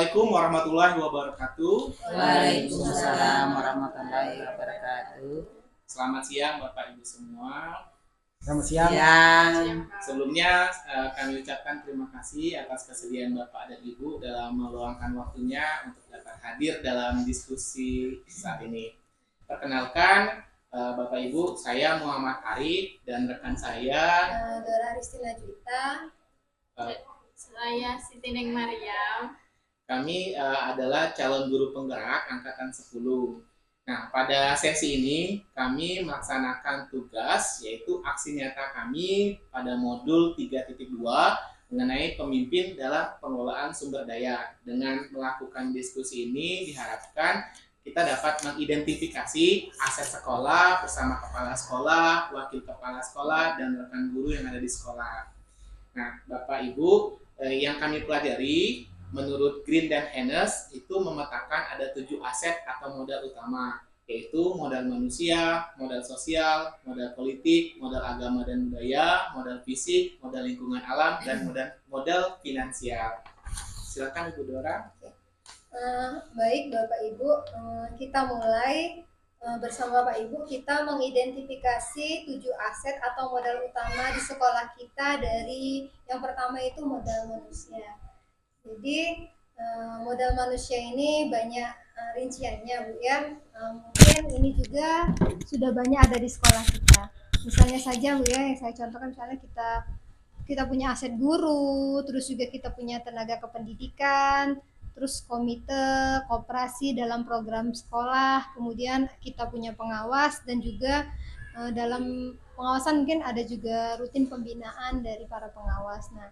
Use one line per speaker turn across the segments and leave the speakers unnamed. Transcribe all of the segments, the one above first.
Assalamualaikum warahmatullahi wabarakatuh.
Waalaikumsalam warahmatullahi wabarakatuh.
Selamat siang Bapak Ibu semua.
Selamat siang.
Sebelumnya kami ucapkan terima kasih atas kesediaan Bapak dan Ibu dalam meluangkan waktunya untuk dapat hadir dalam diskusi saat ini. Perkenalkan Bapak Ibu, saya Muhammad Arif dan rekan saya
Dora Ristina Juwita.
Saya Siti Neng Mariam.
Kami adalah calon guru penggerak angkatan 10. Nah, pada sesi ini kami melaksanakan tugas yaitu aksi nyata kami pada modul 3.2 mengenai pemimpin dalam pengelolaan sumber daya. Dengan melakukan diskusi ini diharapkan kita dapat mengidentifikasi aset sekolah bersama kepala sekolah, wakil kepala sekolah, dan rekan guru yang ada di sekolah. Nah, Bapak Ibu, yang kami pelajari menurut Green dan Hennes itu memetakan ada 7 aset atau modal utama, yaitu modal manusia, modal sosial, modal politik, modal agama dan budaya, modal fisik, modal lingkungan alam, dan modal finansial. Silakan Ibu Dora.
Baik Bapak Ibu, kita mulai bersama Bapak Ibu. Kita mengidentifikasi 7 aset atau modal utama di sekolah kita. Dari yang pertama itu modal manusia. Jadi modal manusia ini banyak rinciannya Bu ya. Mungkin ini juga sudah banyak ada di sekolah kita. Misalnya saja Bu ya, yang saya contohkan misalnya kita punya aset guru, terus juga kita punya tenaga kependidikan, terus komite, koperasi dalam program sekolah, kemudian kita punya pengawas, dan juga dalam pengawasan mungkin ada juga rutin pembinaan dari para pengawas. Nah,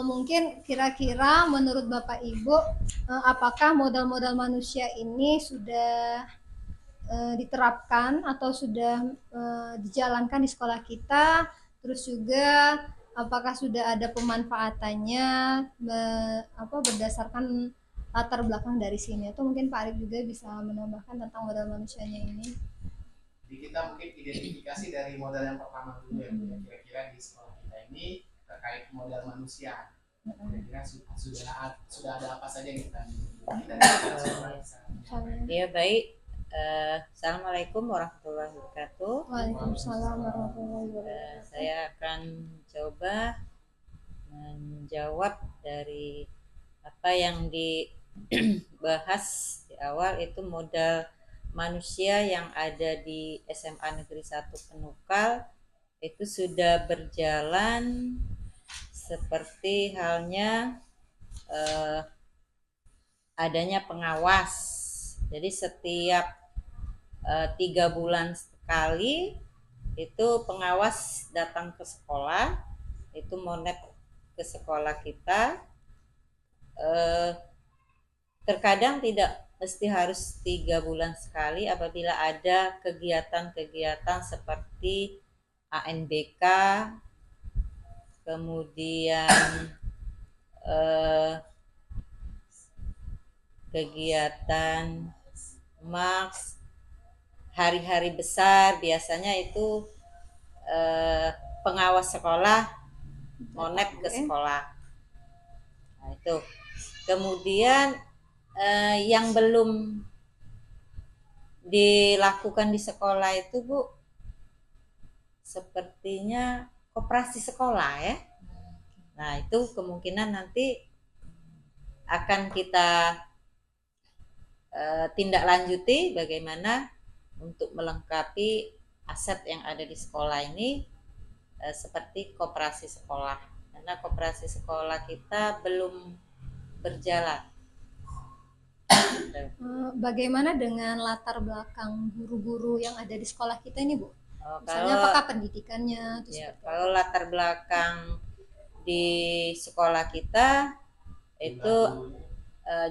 mungkin kira-kira menurut Bapak Ibu, apakah modal-modal manusia ini sudah diterapkan atau sudah dijalankan di sekolah kita? Terus juga apakah sudah ada pemanfaatannya berdasarkan latar belakang dari sini? Atau mungkin Pak Arif juga bisa menambahkan tentang modal manusianya ini.
Jadi kita mungkin identifikasi dari modal yang pertama dulu ya, kira-kira di sekolah kita ini terkait modal manusia. Kira-kira sudah ada apa saja yang kita
Ya baik. Assalamualaikum warahmatullahi wabarakatuh.
Waalaikumsalam warahmatullahi wabarakatuh.
Saya akan coba menjawab dari apa yang dibahas di awal, itu modal manusia yang ada di SMA Negeri 1 Penukal itu sudah berjalan seperti halnya adanya pengawas. Jadi setiap 3 bulan sekali itu pengawas datang ke sekolah, itu monet ke sekolah kita. Terkadang tidak mesti harus 3 bulan sekali apabila ada kegiatan-kegiatan seperti ANBK, kemudian kegiatan MAX, hari-hari besar, biasanya itu pengawas sekolah monet ke sekolah. Nah, itu. Kemudian yang belum dilakukan di sekolah itu Bu, sepertinya koperasi sekolah ya. Nah, itu kemungkinan nanti akan kita tindak lanjuti bagaimana untuk melengkapi aset yang ada di sekolah ini seperti koperasi sekolah, karena koperasi sekolah kita belum berjalan.
Bagaimana dengan latar belakang guru-guru yang ada di sekolah kita ini Bu? Misalnya apakah pendidikannya?
Ya, kalau latar belakang di sekolah kita itu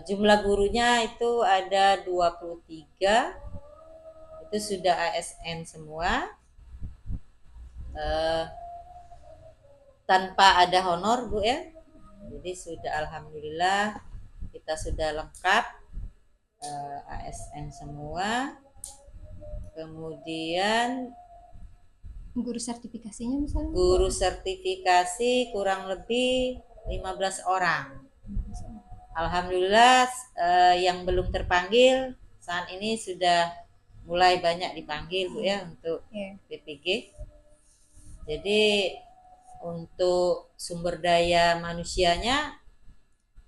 jumlah gurunya itu ada 23, itu sudah ASN semua, tanpa ada honor Bu ya. Jadi sudah alhamdulillah kita sudah lengkap, ASN semua. Kemudian
guru sertifikasinya misalnya?
Guru sertifikasi kurang lebih 15 orang. Alhamdulillah yang belum terpanggil saat ini sudah mulai banyak dipanggil Bu ya untuk PPG. Jadi untuk sumber daya manusianya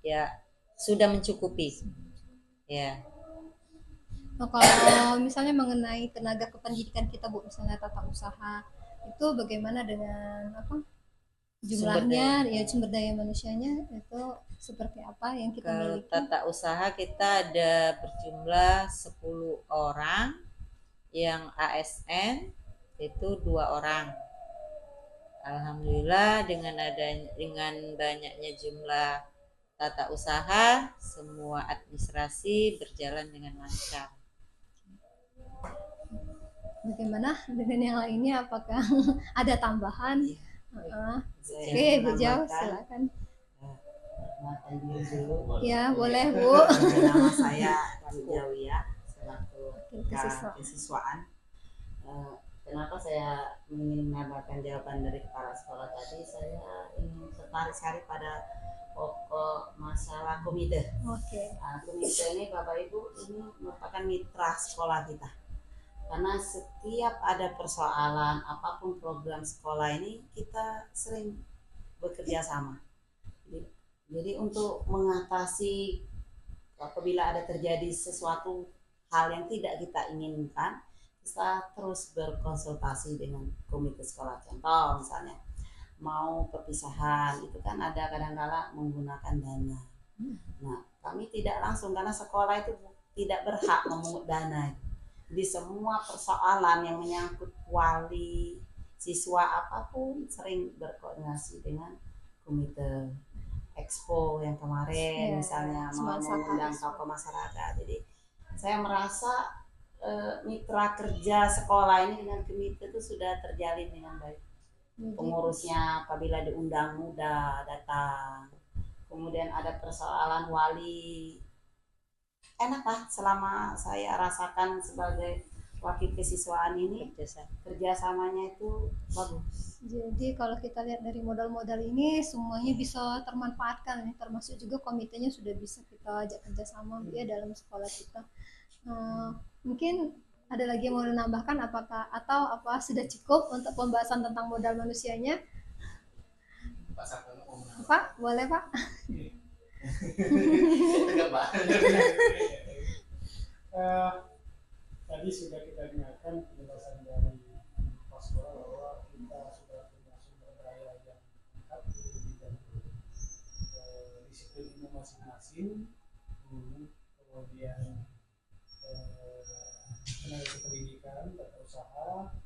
ya sudah mencukupi. Ya.
Nah, kalau misalnya mengenai tenaga kependidikan kita Bu, misalnya tata usaha, itu bagaimana dengan apa jumlahnya, ya sumber daya manusianya itu seperti apa yang kita miliki?
Tata usaha kita ada berjumlah 10 orang, yang ASN itu 2 orang. Alhamdulillah dengan banyaknya jumlah tata usaha, semua administrasi berjalan dengan lancar.
Bagaimana dengan yang lainnya? Apakah ada tambahan? Oke, Bu Jau, silakan. Ya, boleh Bu.
Nama saya Bu Jawiyah, selaku kesiswaan. Kenapa saya ingin mendapatkan jawaban dari kepala sekolah tadi? Saya ingin tertarik sekali pada pokok masalah komite. Komite ini Bapak Ibu ini merupakan mitra sekolah kita. Karena setiap ada persoalan apapun program sekolah ini kita sering bekerja sama. Jadi untuk mengatasi apabila ada terjadi sesuatu hal yang tidak kita inginkan, kita terus berkonsultasi dengan komite sekolah. Contoh misalnya mau perpisahan itu kan ada kadang-kala menggunakan dana. Nah kami tidak langsung karena sekolah itu tidak berhak memungut dana. Di semua persoalan yang menyangkut wali, siswa apapun sering berkoordinasi dengan komite expo yang kemarin misalnya mengundang tokoh masyarakat. Jadi saya merasa mitra kerja sekolah ini dengan komite itu sudah terjalin dengan baik. Pengurusnya apabila diundang mudah datang. Kemudian ada persoalan wali, enak lah selama saya rasakan sebagai wakil kesiswaan ini kerjasamanya itu bagus.
Jadi kalau kita lihat dari modal-modal ini semuanya bisa termanfaatkan, termasuk juga komitenya sudah bisa kita ajak kerjasama ya dalam sekolah kita. Mungkin ada lagi yang mau menambahkan apakah atau apa sudah cukup untuk pembahasan tentang modal manusianya? Pak, boleh Pak?
Tadi sudah kita dengarkan penjelasan dari Pak Sekolah bahwa kita sudah punya sumber daya yang lengkap di bidang disiplin ilmu masing-masing, kemudian tenaga pendidikan, tata usaha,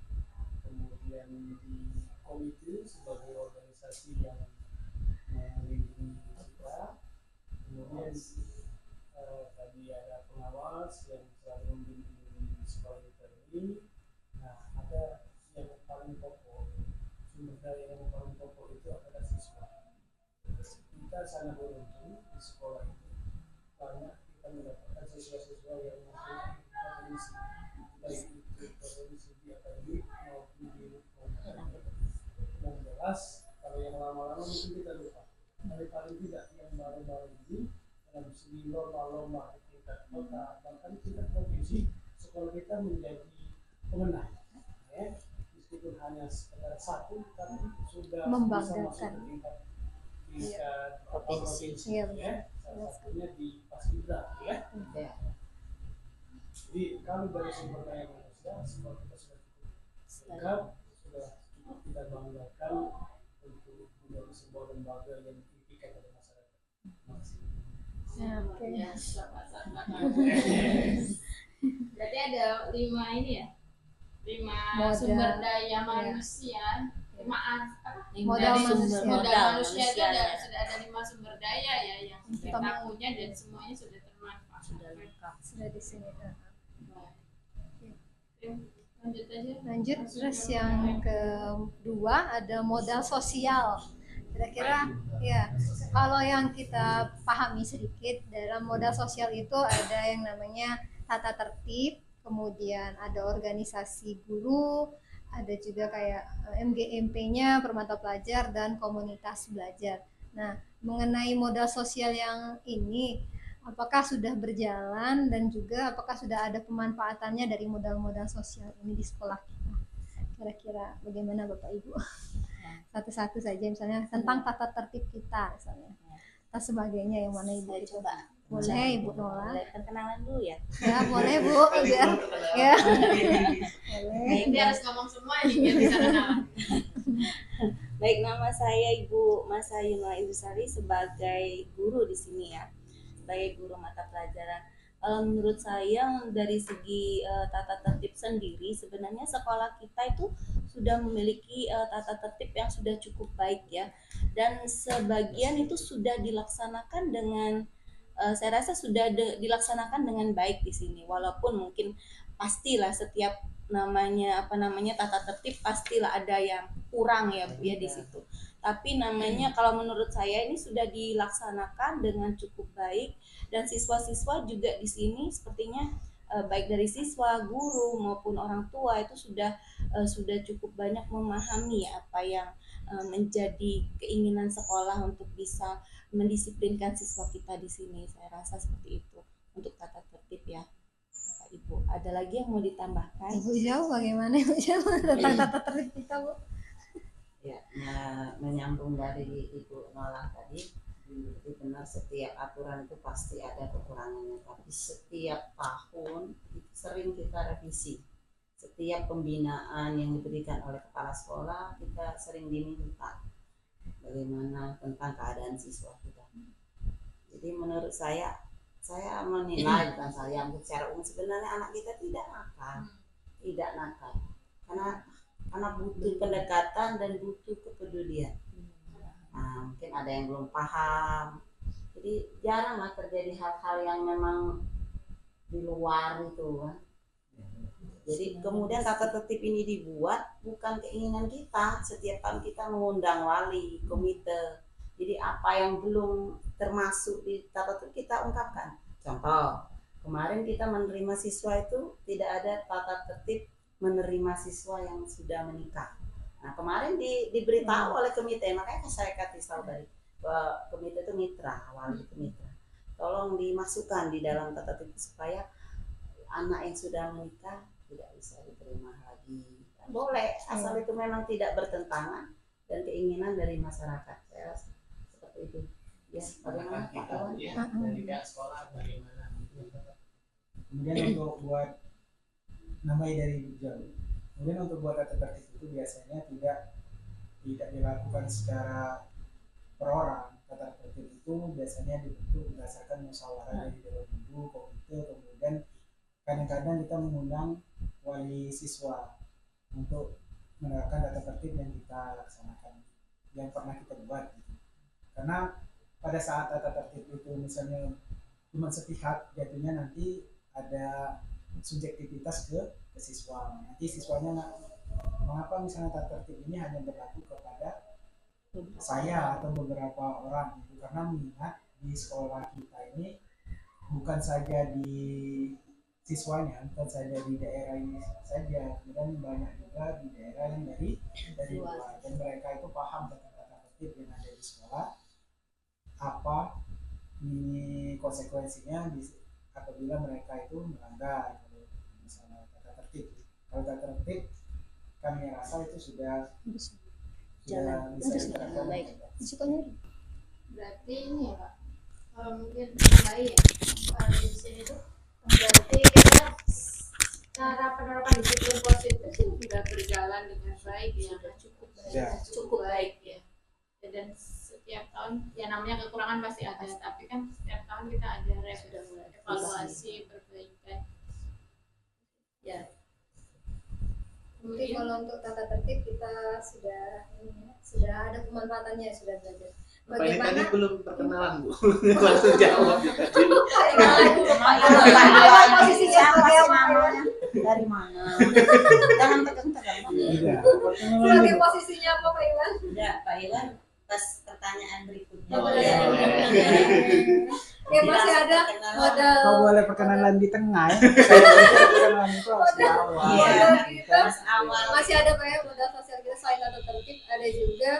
kemudian di komite sebagai organisasi yang melindungi kita, kemudian tadi ada pengawas yang selalu membimbing sekolah kita ini. Nah, ada yang paling pokok, sumber daya yang paling pokok itu adalah siswa. Kita sangat beruntung di sekolah itu banyak kita mendapatkan siswa-siswa yang mempunyai potensi, baik itu potensi di akademik maupun di yang jelas. Kalau yang lama-lama mungkin kita lupa, tapi paling tidak yang baru-baru ini dalam segi lomba-lomba di tingkat kota bahkan tingkat provinsi, sekolah kita menjadi pemenang ya, meskipun hanya sekedar satu tapi sudah bisa masuk ke tingkat provinsi ya, salah satunya di Paskibra ya. Jadi kalau dari sumber daya manusia sekolah kita sudah cukup lengkap, sudah cukup kita banggakan untuk menjadi sebuah lembaga yang dipikirkan oleh masyarakat.
Berarti ada 5 ini ya, 5 sumber daya manusia, 5
modal
manusia itu sudah ada 5 sumber daya ya yang kita punya dan semuanya sudah termanfaat. Sudah lengkap.
Sudah di sini.
Lanjut.
Terus yang kedua ada modal sosial. Kira-kira ya, kalau yang kita pahami sedikit dalam modal sosial itu ada yang namanya tata tertib, kemudian ada organisasi guru, ada juga kayak MGMP-nya per mata pelajar dan komunitas belajar. Nah, mengenai modal sosial yang ini, apakah sudah berjalan dan juga apakah sudah ada pemanfaatannya dari modal-modal sosial ini di sekolah kita? Kira-kira bagaimana Bapak Ibu? Satu-satu saja, misalnya tentang tata tertib kita, misalnya. Dan sebagainya, yang mana Ibu?
Coba.
Boleh Ibu Nola.
Mulai perkenalan dulu ya.
Ya, boleh Bu. Biar, ya. Boleh.
Dia harus ngomong semua nih biar bisa kenalan.
Baik, nama saya Ibu Masa Yunwa Indusari sebagai guru di sini ya, sebagai guru mata pelajaran. Menurut saya dari segi tata tertib sendiri, sebenarnya sekolah kita itu sudah memiliki tata tertib yang sudah cukup baik ya, dan sebagian itu sudah dilaksanakan dengan saya rasa sudah dilaksanakan dengan baik di sini, walaupun mungkin pastilah setiap tata tertib pastilah ada yang kurang ya Bu ya di situ. Tapi kalau menurut saya ini sudah dilaksanakan dengan cukup baik, dan siswa-siswa juga di sini sepertinya baik dari siswa, guru maupun orang tua itu sudah cukup banyak memahami apa yang menjadi keinginan sekolah untuk bisa mendisiplinkan siswa kita di sini. Saya rasa seperti itu untuk tata tertib ya. Ibu, ada lagi yang mau ditambahkan?
Ibu jauh bagaimana Ibu jauh tentang tata tertib kita Bu?
Ya, menyambung dari Ibu Nola tadi, jadi benar setiap aturan itu pasti ada kekurangannya, tapi setiap tahun itu sering kita revisi. Setiap pembinaan yang diberikan oleh kepala sekolah kita sering diminta bagaimana tentang keadaan siswa kita. Jadi menurut saya menilai, bukan saya, secara umum sebenarnya anak kita tidak nakal, karena butuh pendekatan dan butuh kepedulian. Nah, mungkin ada yang belum paham, jadi jaranglah terjadi hal-hal yang memang di luar itu kan. Jadi kemudian tata tertib ini dibuat bukan keinginan kita, setiap tahun kita mengundang wali, komite. Jadi apa yang belum termasuk di tata tertib kita ungkapkan. Contoh, kemarin kita menerima siswa itu tidak ada tata tertib menerima siswa yang sudah menikah. Nah kemarin diberitahu oleh komite, makanya saya kasih tahu tadi bahwa komite itu mitra, wali itu mitra. Tolong dimasukkan di dalam tata tertib supaya anak yang sudah menikah tidak bisa diterima lagi. Boleh, asal itu memang tidak bertentangan dan keinginan dari masyarakat. Saya rasa seperti itu. Ya, bagaimana Pak Kawan?
Dari pihak sekolah bagaimana?
Kemudian untuk buat namanya dari jauh. Kemudian untuk buat tata tertib itu biasanya tidak dilakukan secara per orang. Tata tertib itu biasanya dibentuk berdasarkan musyawarah dari dewan guru, komite, kemudian kadang-kadang kita mengundang wali siswa untuk menerapkan tata tertib yang kita laksanakan, yang pernah kita buat gitu. Karena pada saat tata tertib itu misalnya cuma sepihak, jadinya nanti ada subjektivitas ke siswa. Nanti siswanya mengapa misalnya tata tertib ini hanya berlaku kepada saya atau beberapa orang gitu. Karena mengingat di sekolah kita ini bukan saja di siswanya, bukan saja di daerah ini saja, kemudian banyak juga di daerah yang dari luar, dan mereka itu paham tentang tata tertib yang ada di sekolah, apa ini konsekuensinya apabila mereka itu melanggar misalnya tata tertib. Kalau tata tertib kami rasa itu sudah bisa diterapkan.
Berarti ini ya Pak, mungkin baik ya di sini tuh berarti kita cara penerapan disiplin positif sih sudah berjalan dengan baik ya, cukup baik ya. Dan setiap tahun ya namanya kekurangan pasti ada, tapi kan setiap tahun kita ada evaluasi perbaikan ya.
Mungkin kalau untuk tata tertib kita sudah ada pemanfaatannya, sudah belajar.
Bagaimana? Tadi belum perkenalan Bu, langsung jawab tadi.
Posisinya namanya dari mana? Jangan tegang-tegang.
Sebagai posisinya apa Pak Iwan?
Ya Pak Iwan, pas pertanyaan berikutnya.
Ya masih ada modal.
Kau boleh perkenalan di tengah ya. Perkenalan itu harus di awal.
Modal kita
awal.
masih ada Pak ya, modal sosial kita selain tata tertib, ada juga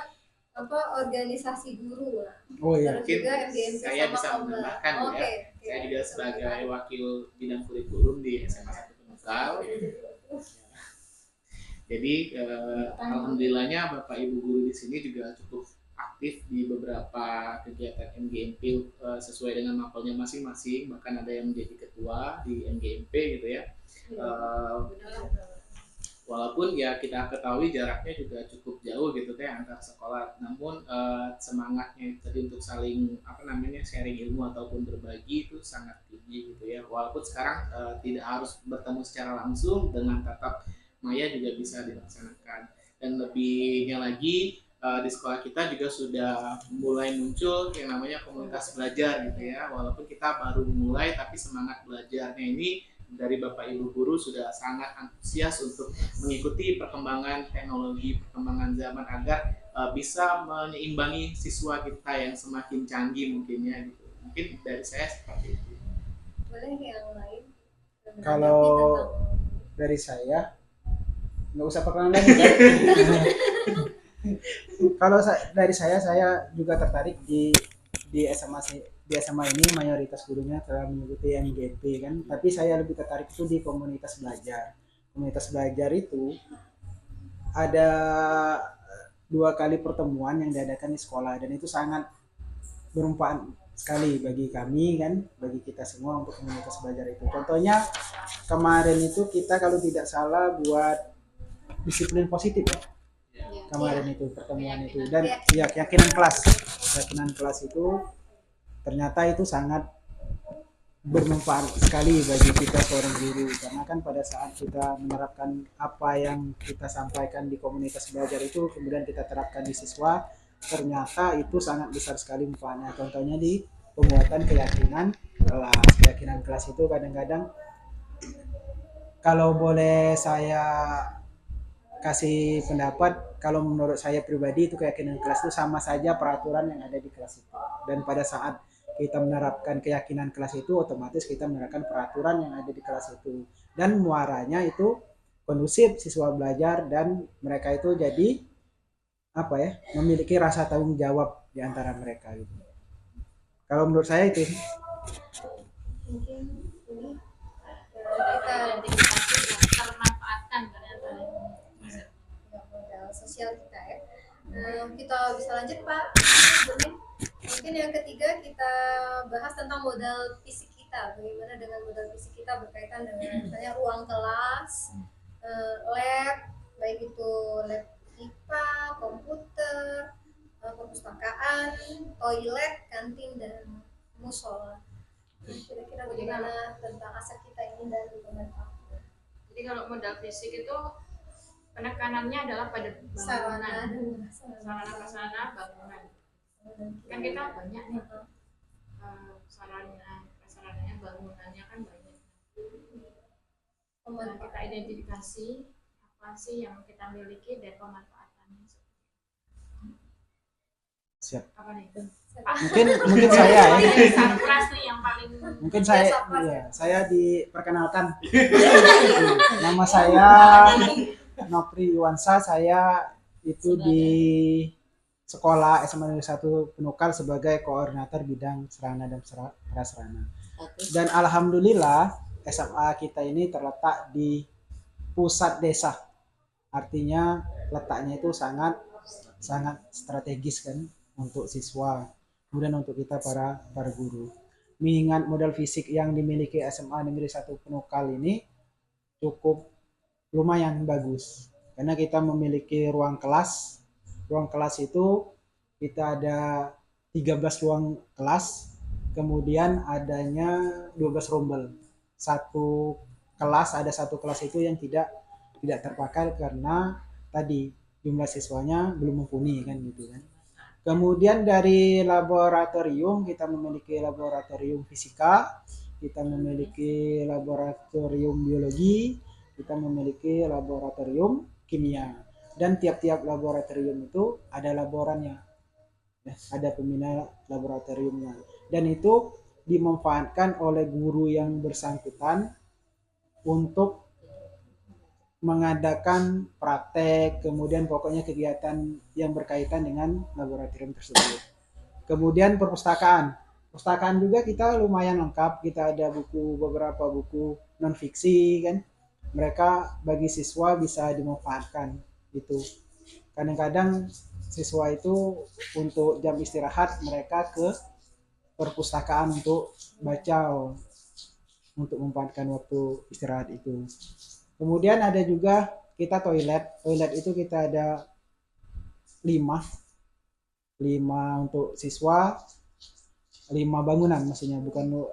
organisasi guru lah.
Oh iya.
Terus
Mungkin
juga MGMP
saya
sama
bisa
Komba.
menambahkan ya.
Oke.
Saya juga sebagai wakil bidang kurikulum di SMA 1 Penugal. Jadi alhamdulillahnya Bapak Ibu guru di sini juga cukup aktif di beberapa kegiatan MGMP sesuai dengan mapelnya masing-masing, bahkan ada yang menjadi ketua di MGMP gitu ya. Walaupun ya kita ketahui jaraknya juga cukup jauh gitu teh antar sekolah, namun semangatnya tadi untuk saling sharing ilmu ataupun berbagi itu sangat tinggi gitu ya. Walaupun sekarang tidak harus bertemu secara langsung, dengan tatap maya juga bisa dilaksanakan. Dan lebihnya lagi di sekolah kita juga sudah mulai muncul yang namanya komunitas belajar gitu ya. Walaupun kita baru mulai, tapi semangat belajarnya ini dari Bapak Ibu guru sudah sangat antusias untuk mengikuti perkembangan teknologi, perkembangan zaman agar bisa menyeimbangi siswa kita yang semakin canggih mungkinnya gitu. Mungkin dari saya seperti itu.
Boleh yang lain?
Kalau dari saya nggak usah perkenalan lagi kan? Kalau dari saya juga tertarik di SMA ini mayoritas gurunya telah mengikuti MGP kan, tapi saya lebih tertarik itu di komunitas belajar. Komunitas belajar itu ada 2 kali pertemuan yang diadakan di sekolah, dan itu sangat bermanfaat sekali bagi kami kan, bagi kita semua untuk komunitas belajar itu. Contohnya kemarin itu kita kalau tidak salah buat disiplin positif ya. Kemarin itu pertemuan itu, dan ya keyakinan kelas itu ternyata itu sangat bermanfaat sekali bagi kita seorang guru, karena kan pada saat kita menerapkan apa yang kita sampaikan di komunitas belajar itu kemudian kita terapkan di siswa, ternyata itu sangat besar sekali manfaatnya. Contohnya di pembuatan keyakinan kelas itu kadang-kadang kalau boleh saya kasih pendapat, kalau menurut saya pribadi itu keyakinan kelas itu sama saja peraturan yang ada di kelas itu. Dan pada saat kita menerapkan keyakinan kelas itu, otomatis kita menerapkan peraturan yang ada di kelas itu. Dan muaranya itu kondusif siswa belajar, dan mereka itu jadi memiliki rasa tanggung jawab di antara mereka gitu. Kalau menurut saya itu.
Mungkin ini
kita termanfaatkan ternyata
modal sosial kita ya. Kita bisa lanjut Pak. Mungkin yang ketiga kita bahas tentang modal fisik kita. Bagaimana dengan modal fisik kita berkaitan dengan misalnya ruang kelas, lab, baik itu lab IPA, komputer, perpustakaan, toilet, kantin, dan musola. Kira-kira bagaimana tentang aset kita ini dan pemanfaatan.
Jadi kalau modal fisik itu penekanannya adalah pada
sarana
prasarana bangunan. Kan kita banyak nih sarana prasarananya, bangunannya kan banyak. Nah, kita identifikasi apa sih yang kita miliki dan pemanfaatannya.
Siap.
Apa nih?
Mungkin saya ya. Mungkin saya diperkenalkan. Nama saya Nopri Iwansa, saya itu di sekolah SMA Negeri 1 Penukal sebagai koordinator bidang sarana dan prasarana. Dan alhamdulillah SMA kita ini terletak di pusat desa. Artinya letaknya itu sangat strategis kan untuk siswa, kemudian untuk kita para guru. Mengingat modal fisik yang dimiliki SMA Negeri 1 Penukal ini cukup lumayan bagus, karena kita memiliki ruang kelas. Ruang kelas itu kita ada 13 ruang kelas, kemudian adanya 12 rombel. Satu kelas itu yang tidak terpakai karena tadi jumlah siswanya belum mumpuni kan gitu kan. Kemudian dari laboratorium kita memiliki laboratorium fisika, kita memiliki laboratorium biologi, kita memiliki laboratorium kimia, dan tiap-tiap laboratorium itu ada laborannya, ada pembina laboratoriumnya, dan itu dimanfaatkan oleh guru yang bersangkutan untuk mengadakan praktek, kemudian pokoknya kegiatan yang berkaitan dengan laboratorium tersebut. Kemudian perpustakaan. Perpustakaan juga kita lumayan lengkap, kita ada beberapa buku non fiksi kan. Mereka bagi siswa bisa dimanfaatkan itu. Kadang-kadang siswa itu untuk jam istirahat mereka ke perpustakaan untuk baca, untuk memanfaatkan waktu istirahat itu. Kemudian ada juga kita toilet. Toilet itu kita ada 5 untuk siswa, 5 bangunan maksudnya, bukan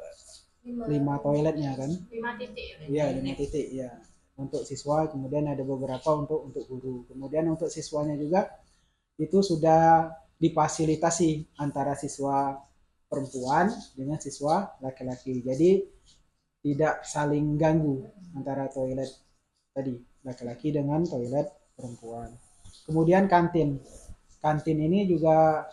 5 toiletnya kan.
5 titik.
Iya, 5 titik ya. Untuk siswa, kemudian ada beberapa untuk guru. Kemudian untuk siswanya juga itu sudah difasilitasi antara siswa perempuan dengan siswa laki-laki. Jadi tidak saling ganggu antara toilet tadi laki-laki dengan toilet perempuan. Kemudian kantin. Kantin ini juga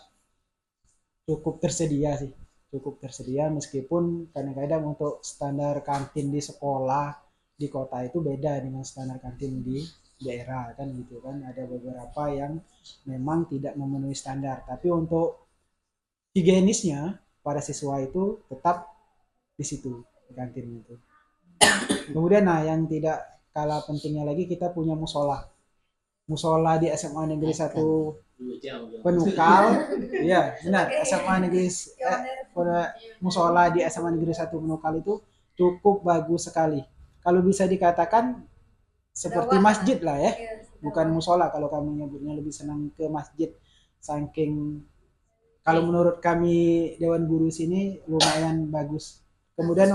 cukup tersedia sih. Cukup tersedia meskipun kadang-kadang untuk standar kantin di sekolah di kota itu beda dengan standar kantin di daerah kan gitu kan. Ada beberapa yang memang tidak memenuhi standar, tapi untuk higienisnya para siswa itu tetap di situ di kantin itu. Kemudian yang tidak kalah pentingnya lagi kita punya musola. Musola di SMA Negeri 1 Penukal. Iya, benar. SMA Negeri musola di SMA Negeri 1 Penukal itu cukup bagus sekali. Kalau bisa dikatakan seperti masjid lah ya. Bukan musola, kalau kami nyebutnya lebih senang ke masjid. Saking kalau menurut kami Dewan Guru sini lumayan bagus. Kemudian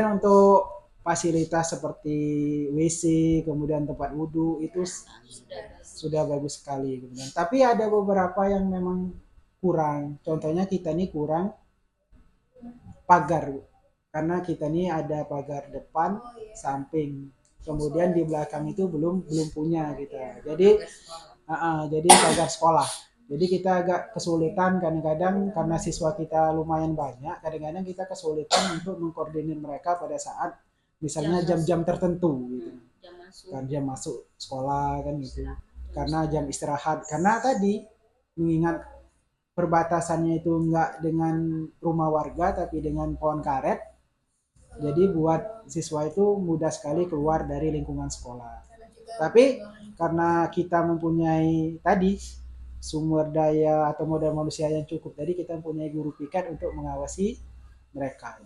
untuk fasilitas seperti WC, kemudian tempat wudhu itu sudah bagus sekali. Kemudian, tapi ada beberapa yang memang kurang. Contohnya kita ini kurang pagar, karena kita ini ada pagar depan, samping, kemudian di belakang itu belum punya kita. Jadi pagar sekolah. Jadi kita agak kesulitan kadang-kadang karena siswa kita lumayan banyak, kadang-kadang kita kesulitan untuk mengkoordinir mereka pada saat misalnya jam-jam tertentu gitu. Kan jam masuk sekolah kan gitu. Karena jam istirahat. Karena tadi mengingat perbatasannya itu enggak dengan rumah warga tapi dengan pohon karet. Jadi buat siswa itu mudah sekali keluar dari lingkungan sekolah. Tapi karena kita mempunyai tadi sumber daya atau modal manusia yang cukup, tadi kita mempunyai guru piket untuk mengawasi mereka.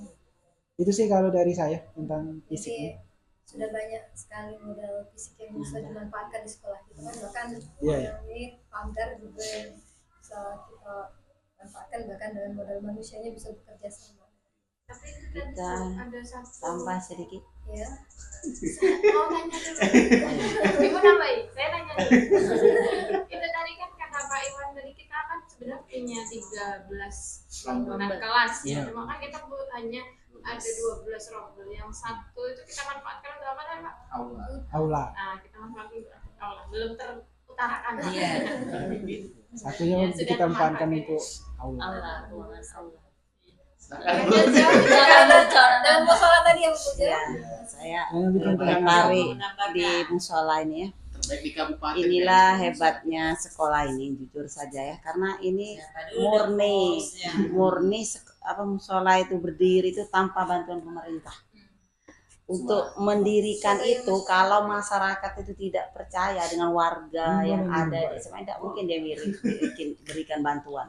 Itu sih kalau dari saya tentang fisik.
Jadi, sudah banyak sekali modal fisik yang bisa dimanfaatkan di sekolah kita kan, bahkan ini pagar juga yang bisa kita manfaatkan, bahkan dengan modal manusianya bisa bekerja sama.
Tapi
Kita
ada satu
tambah sedikit.
Ya.
Mau nanya dulu. Ibu nambahin, saya nanya dulu. Itu tadi kan kata Pak Iwan, tadi kita kan sebenarnya punya 13 bangunan kelas ya. Cuma kan kita hanya ada 12 rombel. Yang satu itu kita manfaatkan untuk apa Pak?
Aula.
Nah, kita manfaatkan untuk aula. Belum terutarakan.
Iya.
Satunya kita manfaatkan untuk
Aula, ruangan aula.
Dan musola tadi yang punya.
Saya tertarik di musola ini ya.
Terbaik di kabupaten.
Inilah hebatnya sekolah ini, jujur saja ya, karena ini murni musola itu berdiri itu tanpa bantuan pemerintah. Untuk mendirikan itu, kalau masyarakat itu tidak percaya dengan warga yang ada di SMA, tidak mungkin dia berikan bantuan.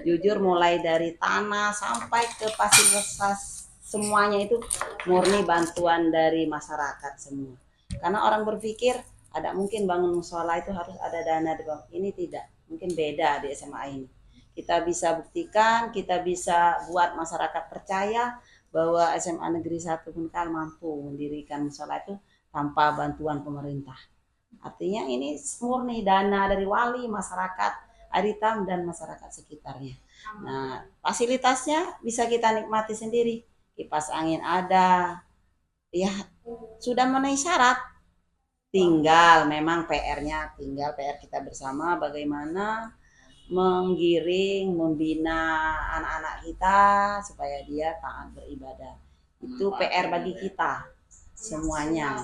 Jujur mulai dari tanah sampai ke fasilitas semuanya itu murni bantuan dari masyarakat semua. Karena orang berpikir ada mungkin bangun musola itu harus ada dana di bawah. Ini tidak, mungkin beda di SMA ini. Kita bisa buktikan, kita bisa buat masyarakat percaya bahwa SMA Negeri 1 Penukal mampu mendirikan musola itu tanpa bantuan pemerintah. Artinya ini murni dana dari wali, masyarakat Aritam dan masyarakat sekitarnya. Nah, fasilitasnya bisa kita nikmati sendiri. Kipas angin ada, ya sudah memenuhi syarat. Tinggal memang PR kita bersama bagaimana menggiring, membina anak-anak kita supaya dia taat beribadah. Itu PR bagi kita.
semuanya,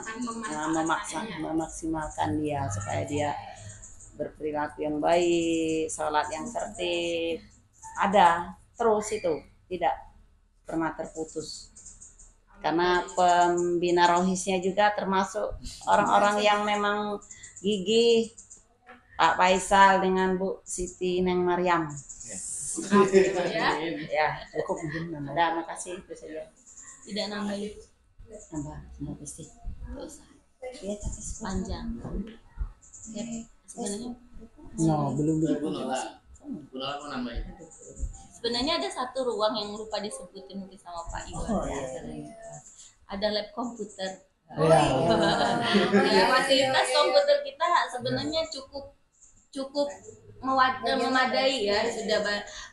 memaksimalkan dia supaya dia berperilaku yang baik, sholat yang tertib, ada terus itu, tidak pernah terputus. Karena pembina rohisnya juga termasuk orang-orang yang memang gigih, Pak Faisal dengan Bu Siti Neng Maryam. Ya, cukup mungkin. Ada, makasih itu saja.
Tidak nambahin.
Nambah, mau isi. Dia tapi
Panjang. Ya, sebenarnya
belum
Bu Nola mau nambahin.
sebenarnya ada satu ruang yang lupa disebutin mungkin sama Pak Iwan. Ada lab komputer. Ya, fasilitas komputer kita sebenarnya cukup memadai ya, sudah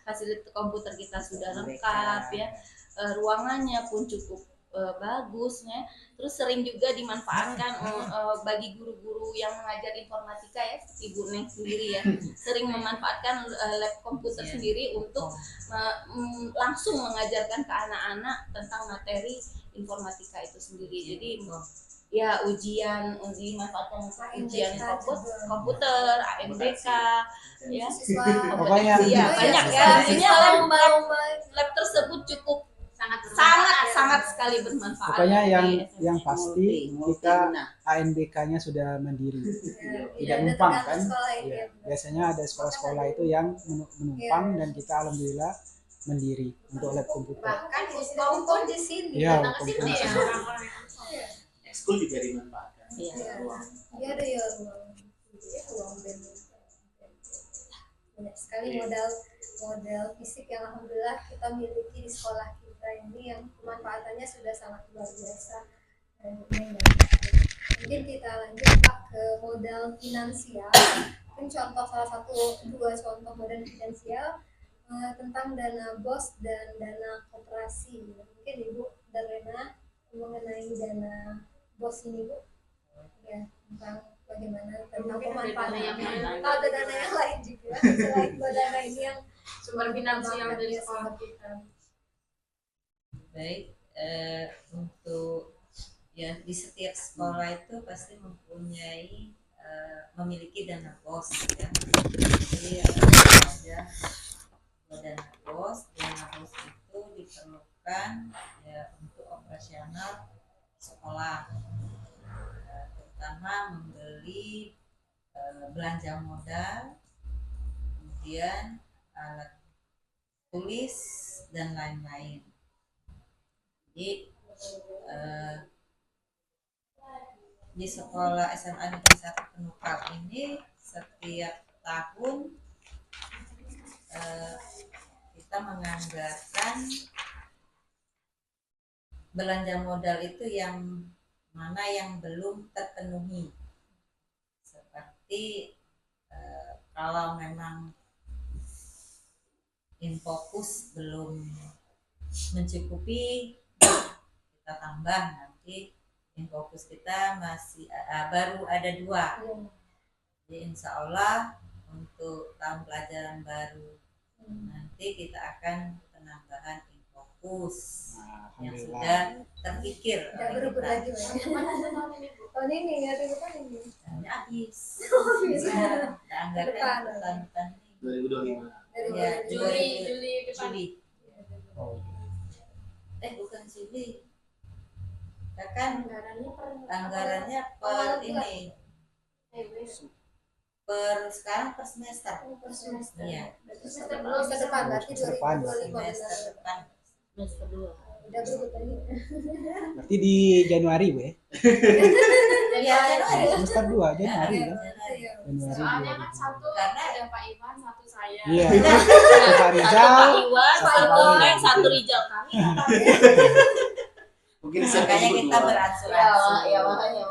fasilitas komputer kita sudah lengkap ya, ruangannya pun cukup bagus ya, terus sering juga dimanfaatkan bagi guru-guru yang mengajar informatika ya, seperti Bu Neng sendiri ya, sering memanfaatkan lab komputer sendiri untuk langsung mengajarkan ke anak-anak tentang materi informatika itu sendiri. Jadi ya uji manfaatkan ujian komputer, AMDK ya,
Pokoknya
ya banyak ya. Artinya lab tersebut cukup sangat sekali bermanfaat.
Pokoknya yang pasti kita ANBK-nya sudah mandiri, tidak numpang kan. Ya, biasanya ada sekolah-sekolah itu yang menumpang dan kita alhamdulillah mandiri untuk lab komputer.
Bahkan Uskom di sini.
Ya,
Ekskul juga dimanfaatkan.
Iya, ada ya ruang band. Banyak sekali model fisik yang alhamdulillah kita miliki di sekolah kita ini, yang pemanfaatannya sudah sangat luar biasa. Mungkin kita lanjut Pak ke modal finansial. Mungkin dua contoh modal finansial tentang dana BOS dan dana koperasi. Mungkin Ibu dan Rena mengenai dana BOS ini, Bu, ya, tentang bagaimana tentang pemanfaatannya. Atau ada dana yang lain juga selain dana ini yang
sumber finansial dari sekolah kita.
Baik, untuk ya di setiap sekolah itu pasti mempunyai memiliki dana BOS ya. Jadi ada dana BOS itu diperlukan ya untuk operasional sekolah, terutama membeli belanja modal, kemudian alat tulis dan lain-lain. Jadi di sekolah SMA Negeri 1 Penukal ini setiap tahun kita menganggarkan belanja modal itu yang mana yang belum terpenuhi, seperti kalau memang Infokus belum mencukupi, kita tambah nanti. Infokus kita masih baru ada 2, jadi insya Allah untuk tahun pelajaran baru nanti kita akan penambahan Infokus yang sudah terpikir oleh kita.
Tahun ini ya, ini
Habis.
bisa.
Anggaran tahun depan
2025.
ya,
Juli depan.
Bukan Juli. Kan anggarannya
Oh,
per ini per sekarang per semester. Iya.
Semester depan berarti 2025.
Semester depan.
Semester 2.
Udah berubah tadi.
Berarti di Januari, Bu ya?
Iya,
Semester 2 Januari kan?
Iya.
Januari.
Soalnya kan satu
Karena
ada Pak Iwan, satu saya.
Iya. Pak Rizal.
Pak Iwan, satu Neng, satu Rijal kami.
Mungkin
Makanya kita berasuransi.
Ya makanya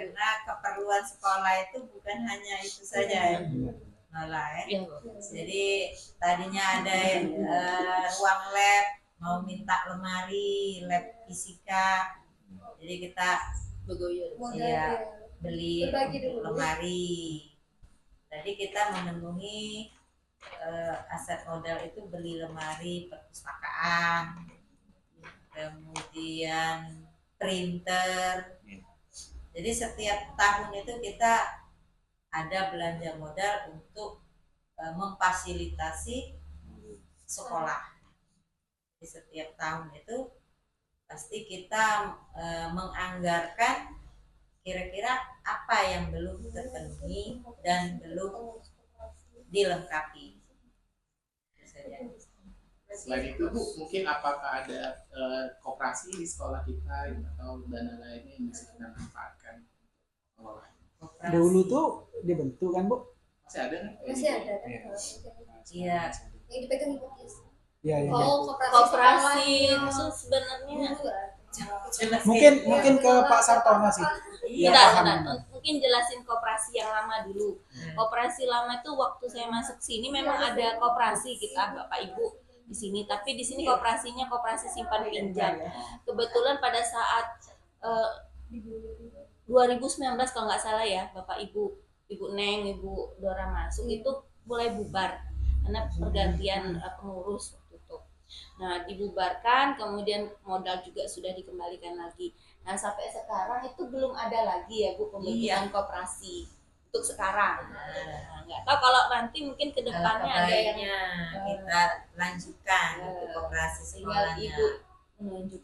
Karena keperluan sekolah itu bukan hanya itu saja ya. Malah ya. Jadi tadinya ada ruang lab, mau minta lemari lab fisika. Jadi kita beli lemari. Tadi kita memenuhi aset modal itu beli lemari perpustakaan, kemudian printer. Jadi setiap tahun itu kita ada belanja modal untuk memfasilitasi sekolah. Di setiap tahun itu pasti kita menganggarkan kira-kira apa yang belum terpenuhi dan belum dilengkapi.
Selain itu Bu, mungkin apakah ada koperasi di sekolah kita atau dana lainnya yang bisa kita manfaatkan?
Dulu tuh dibentuk kan Bu?
Masih ada kan?
Masih ada kan?
Iya.
Yang dipegang Ibu Tis.
Iya, iya.
Oh,
Koperasi
sekolah.
itu sebenarnya
Mungkin ke Pak Sartono sih. Iya,
tidak,
paham.
mungkin jelasin koperasi yang lama dulu. Koperasi lama itu waktu saya masuk sini memang ada koperasi kita Bapak Ibu di sini, tapi di sini koperasinya koperasi simpan pinjam. Kebetulan pada saat 2019 kalau nggak salah ya Bapak Ibu, Ibu Neng, Ibu Dora masuk itu mulai bubar karena pergantian pengurus waktu itu. Nah dibubarkan, kemudian modal juga sudah dikembalikan lagi. Nah sampai sekarang itu belum ada lagi ya Bu pembentukan koperasi untuk sekarang. Nah, nggak tahu kalau nanti mungkin kedepannya ada yang
kita lanjutkan untuk koperasi
tinggal
sekolahnya.
Ibu menunjuk.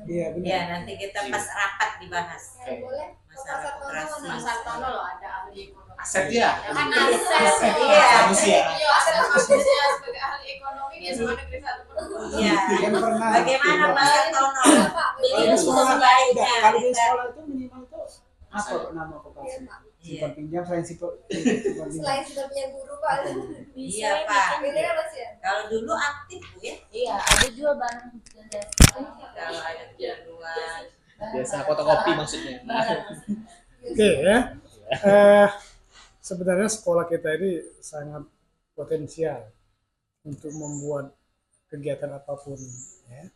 Iya, benar.
Ya nanti kita pas rapat dibahas
Boleh.
masalah koperasi.
Mas Sartono loh ada ahli ekonomi.
Aset ya?
Kan aset.
Iya.
Manusia.
Iya, aset manusia sebagai ahli ekonomi di SMA Negeri 1 Penuh.
Iya.
Kan pernah.
Bagaimana Pak Sartono?
Kalau di sekolah
Sebaiknya
kalau di
kita-
sekolah itu minimal itu apa nama koperasi? Simpan pinjam selain simpan pinjam.
Selain sudah punya guru Pak.
Iya Pak.
Ini apa sih ya?
Kalau dulu aktif Bu ya.
Iya, ada jual barang
Kalau ada keperluan.
Biasa fotokopi maksudnya.
Oke ya. Sebenarnya sekolah kita ini sangat potensial untuk membuat kegiatan apapun ya.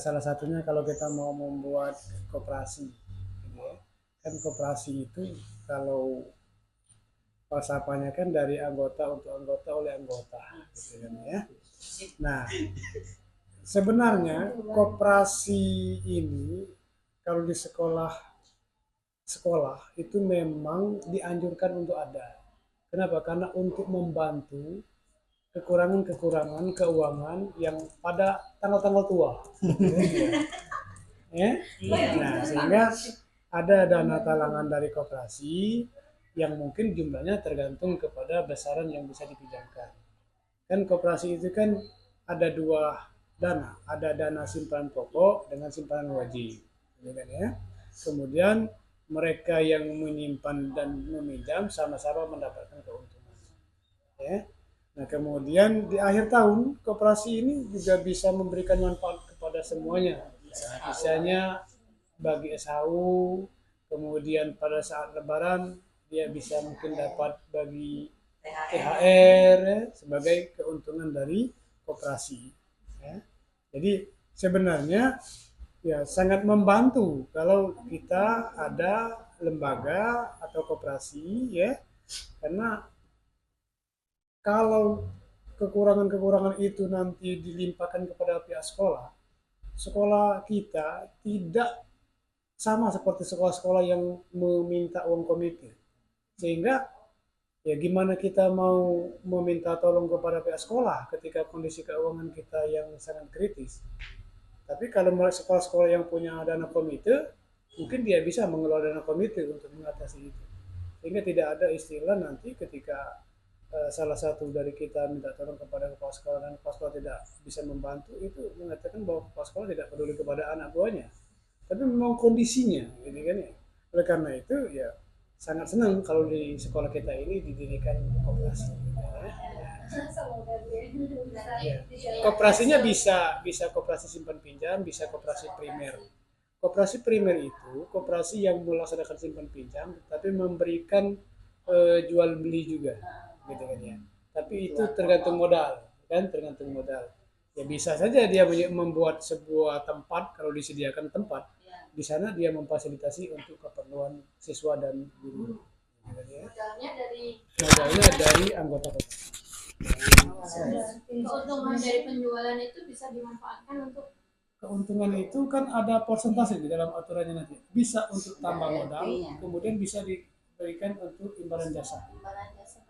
Salah satunya kalau kita mau membuat koperasi gitu ya. Kan koperasi itu kalau falsafahnya kan dari anggota untuk anggota oleh anggota gitu kan ya. Nah, sebenarnya koperasi ini kalau di sekolah itu memang dianjurkan untuk ada. Kenapa? Karena untuk membantu kekurangan keuangan yang pada tanggal-tanggal tua. Ya? Nah, sehingga ada dana talangan dari koperasi yang mungkin jumlahnya tergantung kepada besaran yang bisa dipinjamkan. Kan koperasi itu kan ada dua dana, ada dana simpanan pokok dengan simpanan wajib, ya. Kemudian mereka yang menyimpan dan meminjam sama-sama mendapatkan keuntungan. Ya. Nah kemudian di akhir tahun koperasi ini juga bisa memberikan manfaat kepada semuanya. Misalnya bagi SHU, kemudian pada saat Lebaran dia bisa mungkin dapat bagi THR ya, sebagai keuntungan dari koperasi. Ya. Jadi sebenarnya ya sangat membantu kalau kita ada lembaga atau koperasi ya, karena kalau kekurangan itu nanti dilimpahkan kepada pihak sekolah kita tidak sama seperti sekolah-sekolah yang meminta uang komite, sehingga ya gimana kita mau meminta tolong kepada pihak sekolah ketika kondisi keuangan kita yang sangat kritis. Tapi kalau sekolah-sekolah yang punya dana komite, mungkin dia bisa mengelola dana komite untuk mengatasi itu. Sehingga tidak ada istilah nanti ketika salah satu dari kita minta tolong kepada kepala sekolah dan kepala sekolah tidak bisa membantu, itu mengatakan bahwa kepala sekolah tidak peduli kepada anak buahnya. Tapi memang kondisinya, gitu kan ya. Oleh karena itu ya sangat senang kalau di sekolah kita ini didirikan koperasi. Ya. Koperasinya bisa koperasi simpan pinjam, bisa koperasi primer. Koperasi primer itu koperasi yang melaksanakan simpan pinjam, tapi memberikan jual beli juga, gitu kan ya. Tapi itu tergantung modal, kan? Tergantung modal. Ya bisa saja dia membuat sebuah tempat, kalau disediakan tempat, di sana dia memfasilitasi untuk keperluan siswa dan guru. Gitu kan ya. Modalnya dari anggota koperasi.
Keuntungan dari penjualan itu bisa dimanfaatkan untuk
keuntungan itu kan ada persentase di dalam aturannya nanti. Bisa untuk tambah modal, kemudian bisa diberikan untuk imbalan jasa.
Imbalan jasa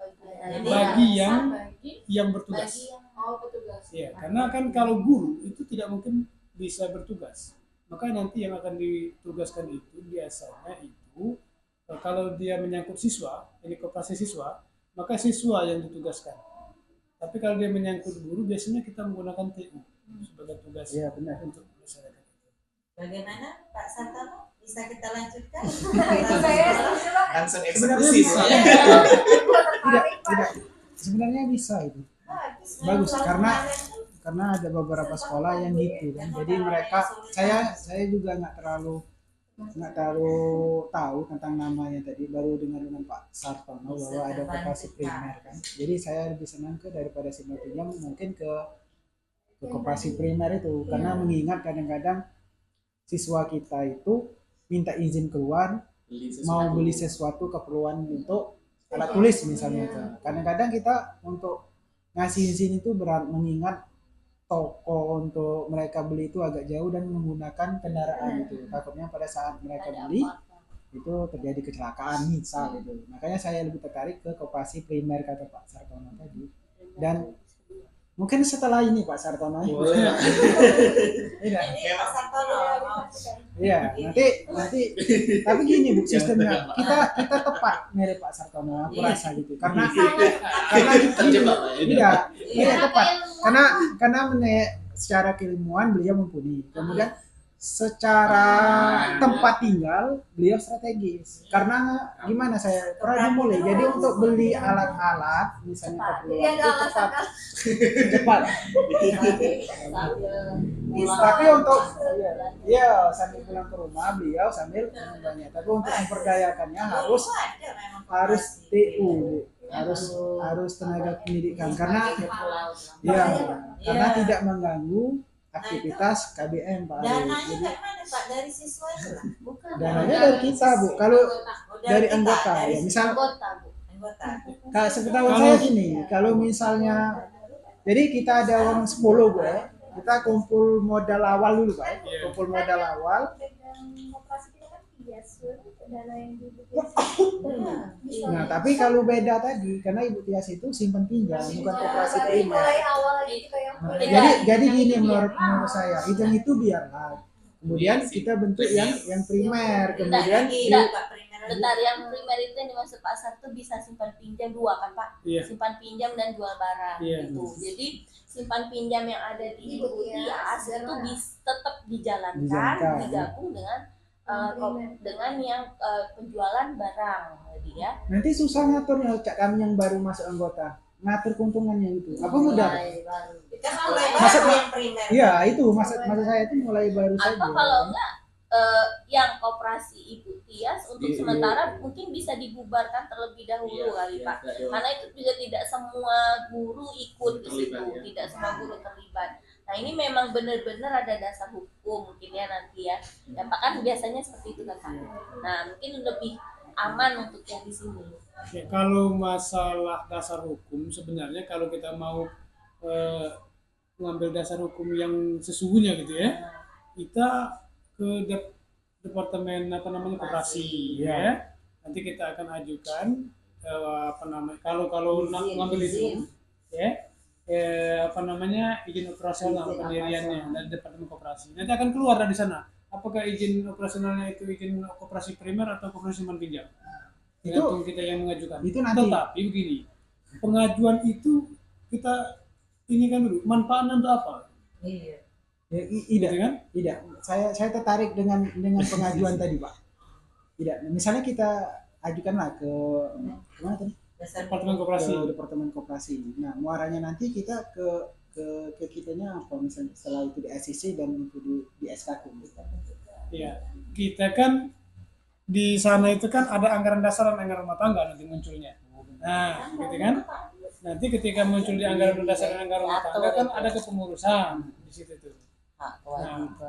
Bagi yang
bagi
bertugas.
yang petugas.
Ya, karena kan kalau guru itu tidak mungkin bisa bertugas. Maka nanti yang akan ditugaskan itu biasanya itu kalau dia menyangkut siswa, ini koperasi siswa, maka siswa yang ditugaskan. Tapi kalau dia menyangkut guru, biasanya kita menggunakan TU sebagai tugas untuk masyarakat.
Bagaimana Pak Sartono? Bisa kita lanjutkan?
Langsung
Sebenarnya
eksekusi.
bisa. Tidak. Sebenarnya bisa itu. Bagus karena ada beberapa sekolah yang gitu kan. Jadi mereka saya juga nggak terlalu tahu tentang namanya tadi, baru dengar dengan Pak Sartono bahwa ada koperasi primer kan. Jadi saya lebih senang daripada simpan pinjam mungkin ke koperasi primer itu, karena mengingat kadang-kadang siswa kita itu minta izin keluar mau beli sesuatu keperluan untuk alat tulis misalnya itu. Kadang-kadang kita untuk ngasih izin itu berat, mengingat toko untuk mereka beli itu agak jauh dan menggunakan kendaraan itu. Takutnya pada saat mereka beli itu terjadi kecelakaan misal itu. Makanya saya lebih tertarik ke koperasi primer kata Pak Sartono tadi. Dan mungkin setelah ini Pak Sartono.
Boleh.
Iya.
Pak Sartono.
Iya, nanti tapi gini Bu sistemnya. Kita tepat mirip Pak Sartono, aku rasa gitu. Karena tidak tepat. Karena secara keilmuan beliau mumpuni. Kemudian secara tempat tinggal beliau strategis. Karena gimana saya pernah dimulai. Jadi untuk beli alat-alat misalnya keperluan itu cepat. Tapi untuk sambil pulang ke rumah beliau sambil menanya. Tapi untuk memperdayakannya harus TU, harus tenaga pendidikan karena tidak mengganggu aktivitas KBM Pak.
Dananya dari mana Pak? Dari siswa itu? Bukan.
Dananya dari kita Bu. Kalau dari anggota ya misal
anggota.
sepengetahuan saya gini, kalau misalnya jadi kita ada orang 10 Bu ya. Kita kumpul modal awal dulu Pak. Kumpul modal awal. Nah, tapi kalau beda tadi, karena Ibu Tias itu simpan pinjam, bukan koperasi primer. Jadi gini menurut saya, itu biarlah. Kemudian kita bentuk yang primer, kemudian
bentar, yang primer itu yang dimaksud Pak Sarto bisa simpan pinjam 2 kan Pak? Simpan pinjam dan jual barang gitu. Jadi simpan pinjam yang ada di Ibu Tias itu tetap dijalankan, digabung dengan yang penjualan barang tadi ya.
Nanti susah ngaturnya Cak kami yang baru masuk anggota. Ngatur keuntungannya itu. Apa mudah? Iya, itu maksud saya itu mulai baru saja.
Atau kalau enggak yang koperasi Ibu Tias untuk sementara mungkin bisa dibubarkan terlebih dahulu kali Pak. Karena itu juga tidak semua guru ikut di situ, tidak semua guru terlibat. Nah ini memang benar-benar ada dasar hukum mungkin ya nanti ya. Ya Pak kan biasanya seperti itu kan Pak. Nah mungkin lebih aman untuk yang di sini.
Ya, kalau masalah dasar hukum sebenarnya kalau kita mau mengambil dasar hukum yang sesungguhnya gitu ya, kita ke departemen koperasi ya. Nanti kita akan ajukan kalau ngambil itu ya. Izin operasional pendiriannya dari departemen koperasi. Nanti akan keluar dari sana. Apakah izin operasionalnya itu izin koperasi primer atau koperasi simpan pinjam? Itu kita yang mengajukan. Itu nanti. Tetapi begini, pengajuan itu kita ini kan dulu manfaatnya untuk apa?
Iya.
Tidak. Saya tertarik dengan pengajuan tadi Pak. Tidak. Misalnya kita ajukanlah ke mana tadi? Departemen koperasi. Nah, muaranya nanti kita ke kitanya apa misalnya setelah itu di SCC dan itu di SKK. Iya, kita kan di sana itu kan ada anggaran dasar dan anggaran rumah tangga nanti munculnya. Nah, gitu kan? Nanti ketika muncul di anggaran dasar dan anggaran rumah tangga kan ada kepengurusan di situ tuh. Nah,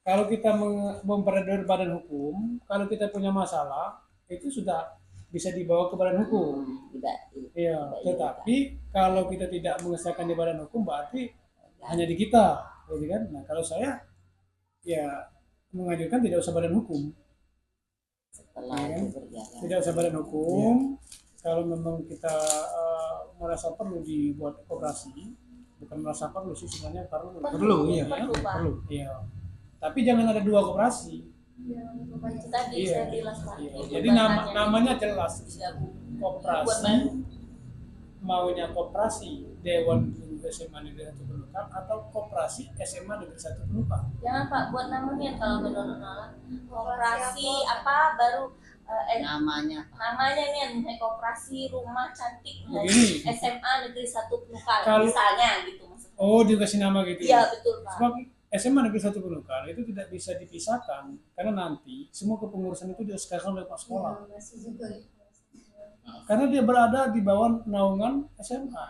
kalau kita memperoleh badan hukum, kalau kita punya masalah itu sudah bisa dibawa ke badan hukum. Tetapi kalau kita tidak mengesahkan di badan hukum berarti hanya di kita, gitu kan? Nah, kalau saya ya mengajukan tidak usah badan hukum.
Setelah
Ya,
itu berjalan.
tidak usah badan hukum. Kalau memang kita merasa perlu dibuat koperasi, bukan merasa perlu sih, sebenarnya perlu.
Iya.
Perlu. Iya. Tapi jangan ada dua koperasi.
Itu tadi
Iya.
saya bilang tadi.
Iya. Jadi namanya jelas. Koperasi maunya koperasi Dewan Guru SMA Negeri 1 Penumpang atau koperasi SMA Negeri 1 Penumpang.
Jangan Pak, buat namanya kalau menurut Nala koperasi apa baru
Namanya
nih koperasi rumah cantik
Begini.
SMA Negeri 1 Penukal
Kalau-
misalnya gitu maksudnya.
Oh, dikasih nama gitu.
Iya betul Pak.
Sebab SMA Negeri 1 Penumpang itu tidak bisa dipisahkan karena nanti semua kepengurusan itu disesuaikan oleh Pak Sekolah.
Masih juga.
Karena dia berada di bawah naungan SMA.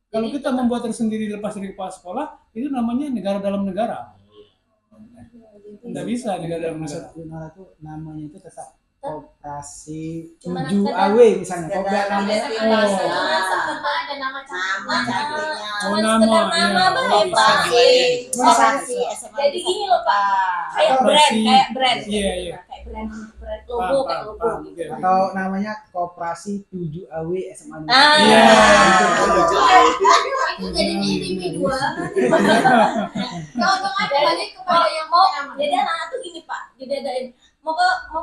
Kalau kita membuat tersendiri lepas dari kepala sekolah, itu namanya negara dalam negara. Tidak bisa negara dalam negara.
Maksud itu namanya itu tetap koperasi
Cuma
7
sekedar-
AW misalnya.
sekedar
Koperasi
identitas.
ada nama
Nama cantiknya.
Oh,
Cuma
nama,
sekedar nama
iya.
Pak,
Bisa
Pak.
dilayani.
Koperasi SMA.
Jadi gini loh Pak, kayak
Koperasi.
brand.
Iya, iya.
Kayak brand logo kayak logo.
Paham,
gitu.
oke.
atau namanya koperasi 7 AW SMA Negeri.
Ah.
Iya.
Itu jadi individual. Kalau untuk ada balik kepada yang
Mau
punya nama.
jadi anak-anak tuh gini Pak, dibedain mau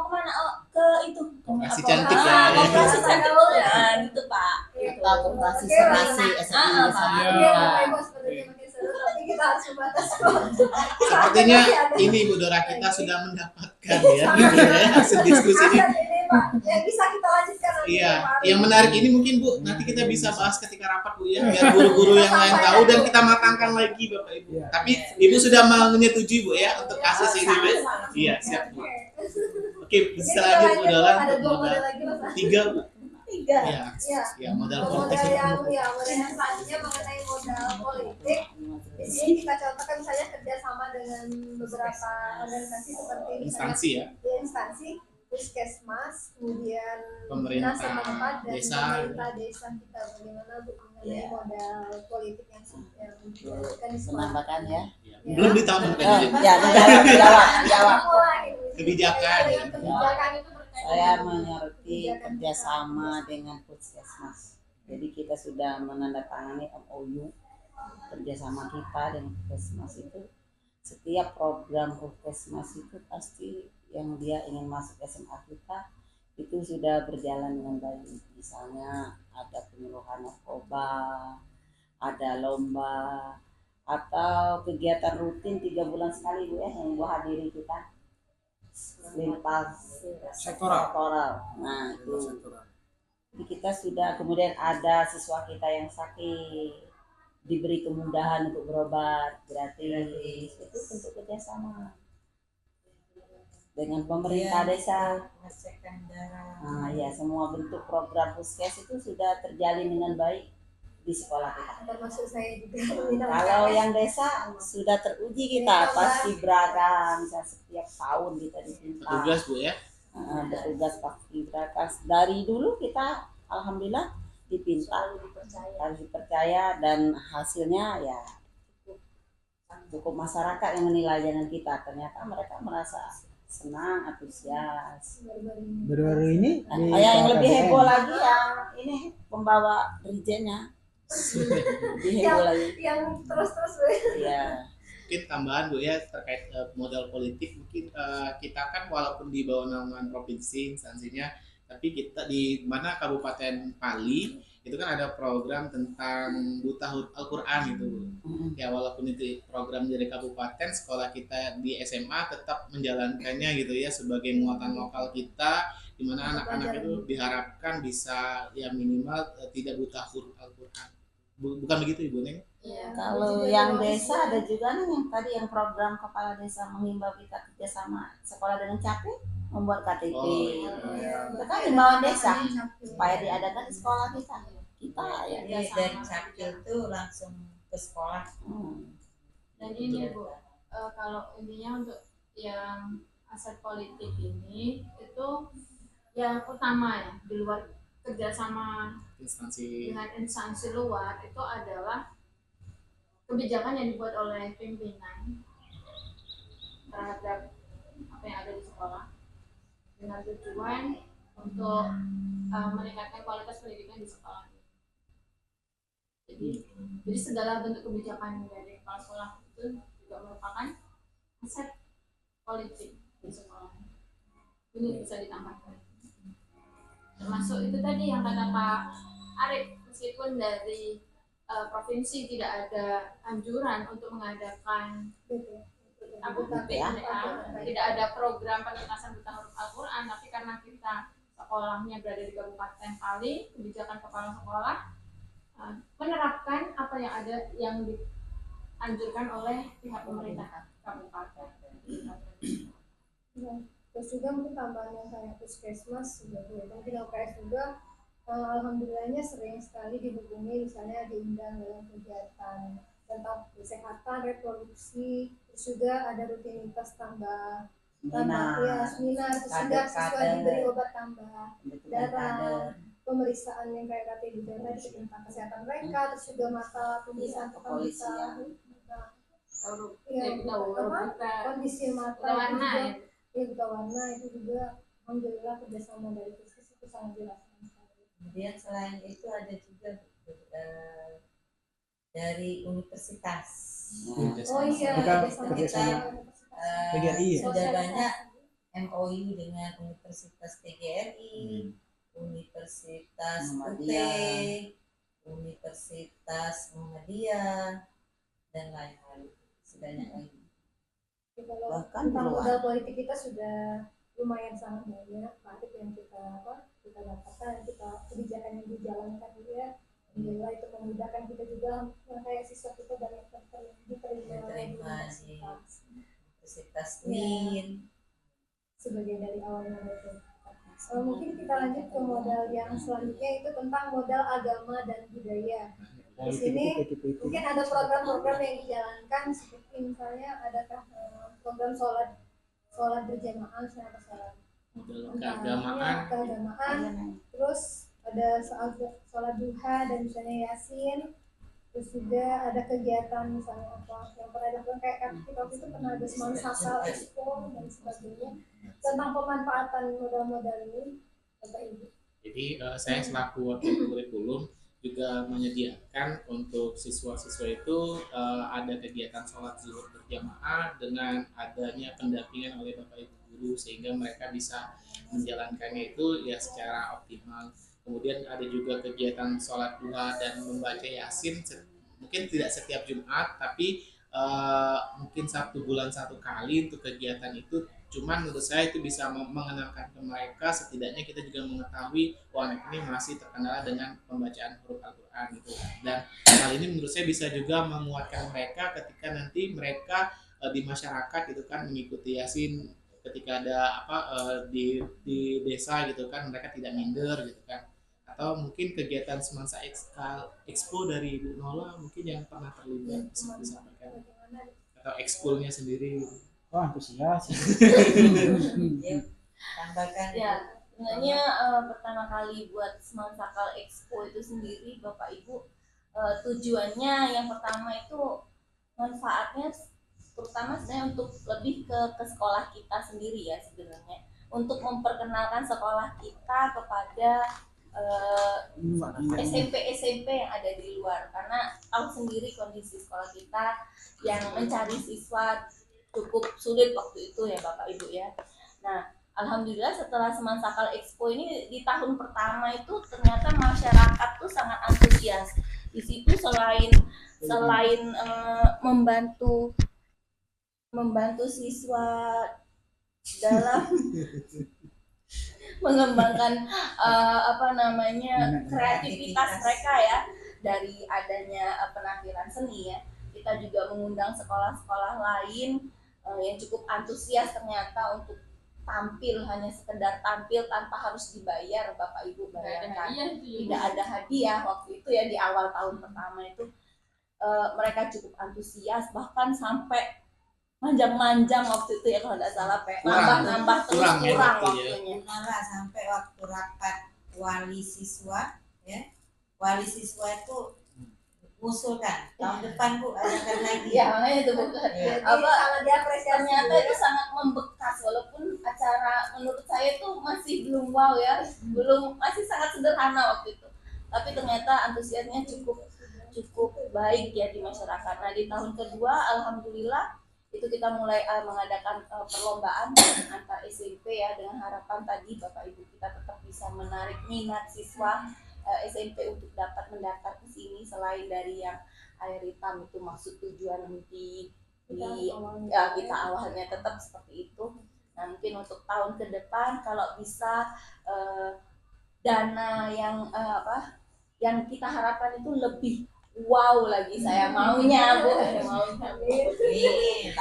kemana? Oh, ke itu
Koperasi
apa?
cantik ya.
Koperasi cantik nah gitu Pak.
Atau koperasi serasi SMA
Ah,
Negeri 1
Pak.
Iya,
Penumpang.
Bapak Ibu sepertinya makin seru, tapi kita harus membatasi waktu.
Sepertinya ini Bu Dora kita sudah mendapatkan ya, gitu ya hasil diskusi ini.
Aset ini Pak, yang bisa kita lanjutkan nanti.
Iya,
Pak Ari.
yang menarik ini mungkin Bu, nanti kita bisa bahas ketika rapat Bu ya, biar guru-guru yang lain tahu dan kita matangkan lagi Bapak Ibu.
Iya.
Tapi Ibu sudah menyetujui Bu ya untuk kasus ini Bu. Iya, siap Bu. Oke, bisa lanjut Bu Dora
Ada
untuk
dua
modal
model lagi Mas.
3 Bu.
Iya.
Iya,
Iya.
ya modal
Model
politik.
model yang selanjutnya mengenai modal politik. Di sini kita contohkan misalnya kerjasama dengan beberapa organisasi seperti misalnya
Instansi ya,
di instansi, puskesmas, kemudian
Pemerintah
dinas setempat dan
desa.
pemerintah desa kita bagaimana Bu mengenai modal politik yang dilakukan di sekolah.
Menambahkan ya.
Iya. Belum ditambahkan
Oh,
jadi
ya, menjawab.
Mulai
kebijakan.
dengan kebijakan itu
Saya mengerti kerjasama dengan puskesmas. Jadi kita sudah menandatangani MOU kerjasama kita dengan puskesmas itu. Setiap program puskesmas itu pasti yang dia ingin masuk SMA kita itu sudah berjalan dengan baik. Misalnya ada penyuluhan narkoba, ada lomba, atau kegiatan rutin 3 bulan sekali Bu ya yang gua hadiri kita. Lintas
Sektoral.
Nah itu jadi kita sudah, kemudian ada siswa kita yang sakit diberi kemudahan untuk berobat gratis. Itu bentuk kerjasama dengan pemerintah desa. Nah ya, semua bentuk program puskes itu sudah terjalin dengan baik di sekolah kita.
termasuk saya juga.
Kalau yang desa sudah teruji kita pasti beragam, misalnya setiap tahun kita dipinta
Petugas Bu ya.
bertugas paski beraka. Dari dulu kita alhamdulillah dipinta, harus dipercaya dan hasilnya ya cukup masyarakat yang menilai dengan kita. Ternyata mereka merasa senang, antusias.
Baru-baru ini di
Yang lebih
KKBN.
heboh lagi yang ini pembawa dirijennya. Lebih heboh lagi.
yang terus-terus
Ya.
Mungkin tambahan Bu ya terkait modal politik, mungkin kita kan walaupun di bawah naungan provinsi instansinya, tapi kita di mana Kabupaten Pali itu kan ada program tentang buta huruf Al-Quran gitu Bu. Ya walaupun itu program dari kabupaten, sekolah kita di SMA tetap menjalankannya gitu ya sebagai muatan lokal kita, di mana anak-anak itu diharapkan bisa ya minimal tidak buta huruf Al-Quran. Bukan begitu Ibu Neng?
Iya.
Kalau yang desa ada juga nih yang tadi yang program kepala desa menghimbau kita kerjasama sekolah dengan capek membuat KTP.
Oh, iya.
Itu kan himbauan desa supaya diadakan di sekolah kita. Kita ya.
Jadi dari capil itu langsung ke sekolah.
Dan ini Bu, kalau intinya untuk yang aset politik ini itu yang utama ya di luar kerjasama
Instansi
dengan instansi luar itu adalah kebijakan yang dibuat oleh pimpinan terhadap apa yang ada di sekolah dengan tujuan untuk meningkatkan kualitas pendidikan di sekolah. Jadi segala bentuk kebijakan dari kepala sekolah itu juga merupakan aset politik di sekolah. Ini bisa ditambahkan. Termasuk itu tadi yang kata Pak Arif, meskipun dari provinsi tidak ada anjuran untuk mengadakan tidak ada program penuntasan buta huruf Al-Quran, tapi karena kita sekolahnya berada di Kabupaten Kali, kebijakan kepala sekolah menerapkan apa yang ada yang dianjurkan oleh pihak pemerintah kabupaten.
Terus juga mungkin tambahan yang kayak puskesmas sebagai mungkin LPS juga, alhamdulillahnya sering sekali dihubungi, misalnya diundang dalam kegiatan tentang kesehatan reproduksi, terus juga ada rutinitas tambah ya seminar, terus juga siswa diberi obat tambah darah, pemeriksaan yang kayak kata Ibu Jana tentang kesehatan mereka, terus juga mata pemeriksaan kepolisian, kondisi mata
warna
buta warna itu juga alhamdulillah kerjasama dari puskes itu sangat dirasakan sekali.
Kemudian selain itu ada juga dari universitas.
Oh iya,
kerjasama PGRI ya?
Sudah banyak MOU dengan Universitas PGRI, Universitas UT, Universitas Muhammadiyah, dan lain-lain. Sebanyak lagi.
Bahkan modal politik kita sudah lumayan sangat banyak, Pak, yang kita dapatkan, kita kebijakan yang dijalankan ya. Alhamdulillah itu memudahkan kita juga, kayak siswa kita banyak diterima di
Universitas UIN
sebagai dari awalnya itu. Mungkin kita lanjut ke modal yang selanjutnya, itu tentang modal agama dan budaya. Di sini mungkin ada program-program yang dijalankan, seperti misalnya ada program sholat berjamaah, misalnya sholat keagamaan, terus ada sholat duha dan misalnya yasin, terus juga ada kegiatan misalnya apa yang pernah dilakukan kayak kita waktu itu pernah ada semangat sakral expo dan sebagainya, tentang pemanfaatan modal-modal ini, Bapak Ibu.
Jadi saya selaku wakil kurikulum juga menyediakan untuk siswa-siswa itu ada kegiatan sholat zuhur berjamaah dengan adanya pendampingan oleh Bapak Ibu guru, sehingga mereka bisa menjalankannya itu ya secara optimal. Kemudian ada juga kegiatan sholat duha dan membaca yasin, mungkin tidak setiap Jumat, tapi mungkin 1 bulan 1 kali untuk kegiatan itu. Cuman menurut saya itu bisa mengenalkan ke mereka, setidaknya kita juga mengetahui anak ini masih terkendala dengan pembacaan huruf Al-Quran gitu. Dan hal ini menurut saya bisa juga menguatkan mereka ketika nanti mereka di masyarakat gitu kan mengikuti yasin, ketika ada di desa gitu kan, mereka tidak minder gitu kan. Atau mungkin kegiatan semansa expo dari Ibu Nola mungkin yang pernah terlibat bisa disampaikan, atau ekskulnya sendiri.
Oh, antusias.
Tambahkan
ya. Sebenarnya pertama kali buat Semansa Expo itu sendiri Bapak Ibu, tujuannya yang pertama itu manfaatnya terutama sebenarnya untuk lebih ke sekolah kita sendiri ya, sebenarnya untuk memperkenalkan sekolah kita kepada SMP yang ada di luar, karena tahu sendiri kondisi sekolah kita yang mencari siswa cukup sulit waktu itu ya Bapak Ibu ya. Nah, alhamdulillah setelah Semansa Expo ini di tahun pertama itu ternyata masyarakat tuh sangat antusias. Di situ selain membantu siswa dalam mengembangkan kreativitas mereka ya, dari adanya penampilan seni ya. Kita juga mengundang sekolah-sekolah lain yang cukup antusias ternyata untuk tampil, hanya sekedar tampil tanpa harus dibayar. Bapak Ibu bayangkan, tidak ada hadiah waktu itu ya, di awal tahun pertama itu mereka cukup antusias, bahkan sampai manjang-manjang waktu itu ya, kalau tidak salah nambah terus kurang waktunya.
Malah sampai waktu rapat wali siswa ya, wali siswa itu usulkan tahun depan Bu adakan lagi.
Ya makanya itu bukan
Iya.
apa
sangat diapresiasi
ternyata
ya.
itu sangat membekas walaupun acara menurut saya itu masih belum wow ya, masih sangat sederhana waktu itu, tapi ternyata antusiasnya cukup baik ya di masyarakat. Nah di tahun kedua alhamdulillah itu kita mulai mengadakan perlombaan antar SMP ya, dengan harapan tadi Bapak Ibu kita tetap bisa menarik minat siswa SMP untuk dapat mendaftar ke sini, selain dari yang air hitam itu maksud tujuan kita awalnya tetap seperti itu. Nah mungkin untuk tahun ke depan kalau bisa dana yang kita harapkan itu lebih wow lagi, saya maunya Bu,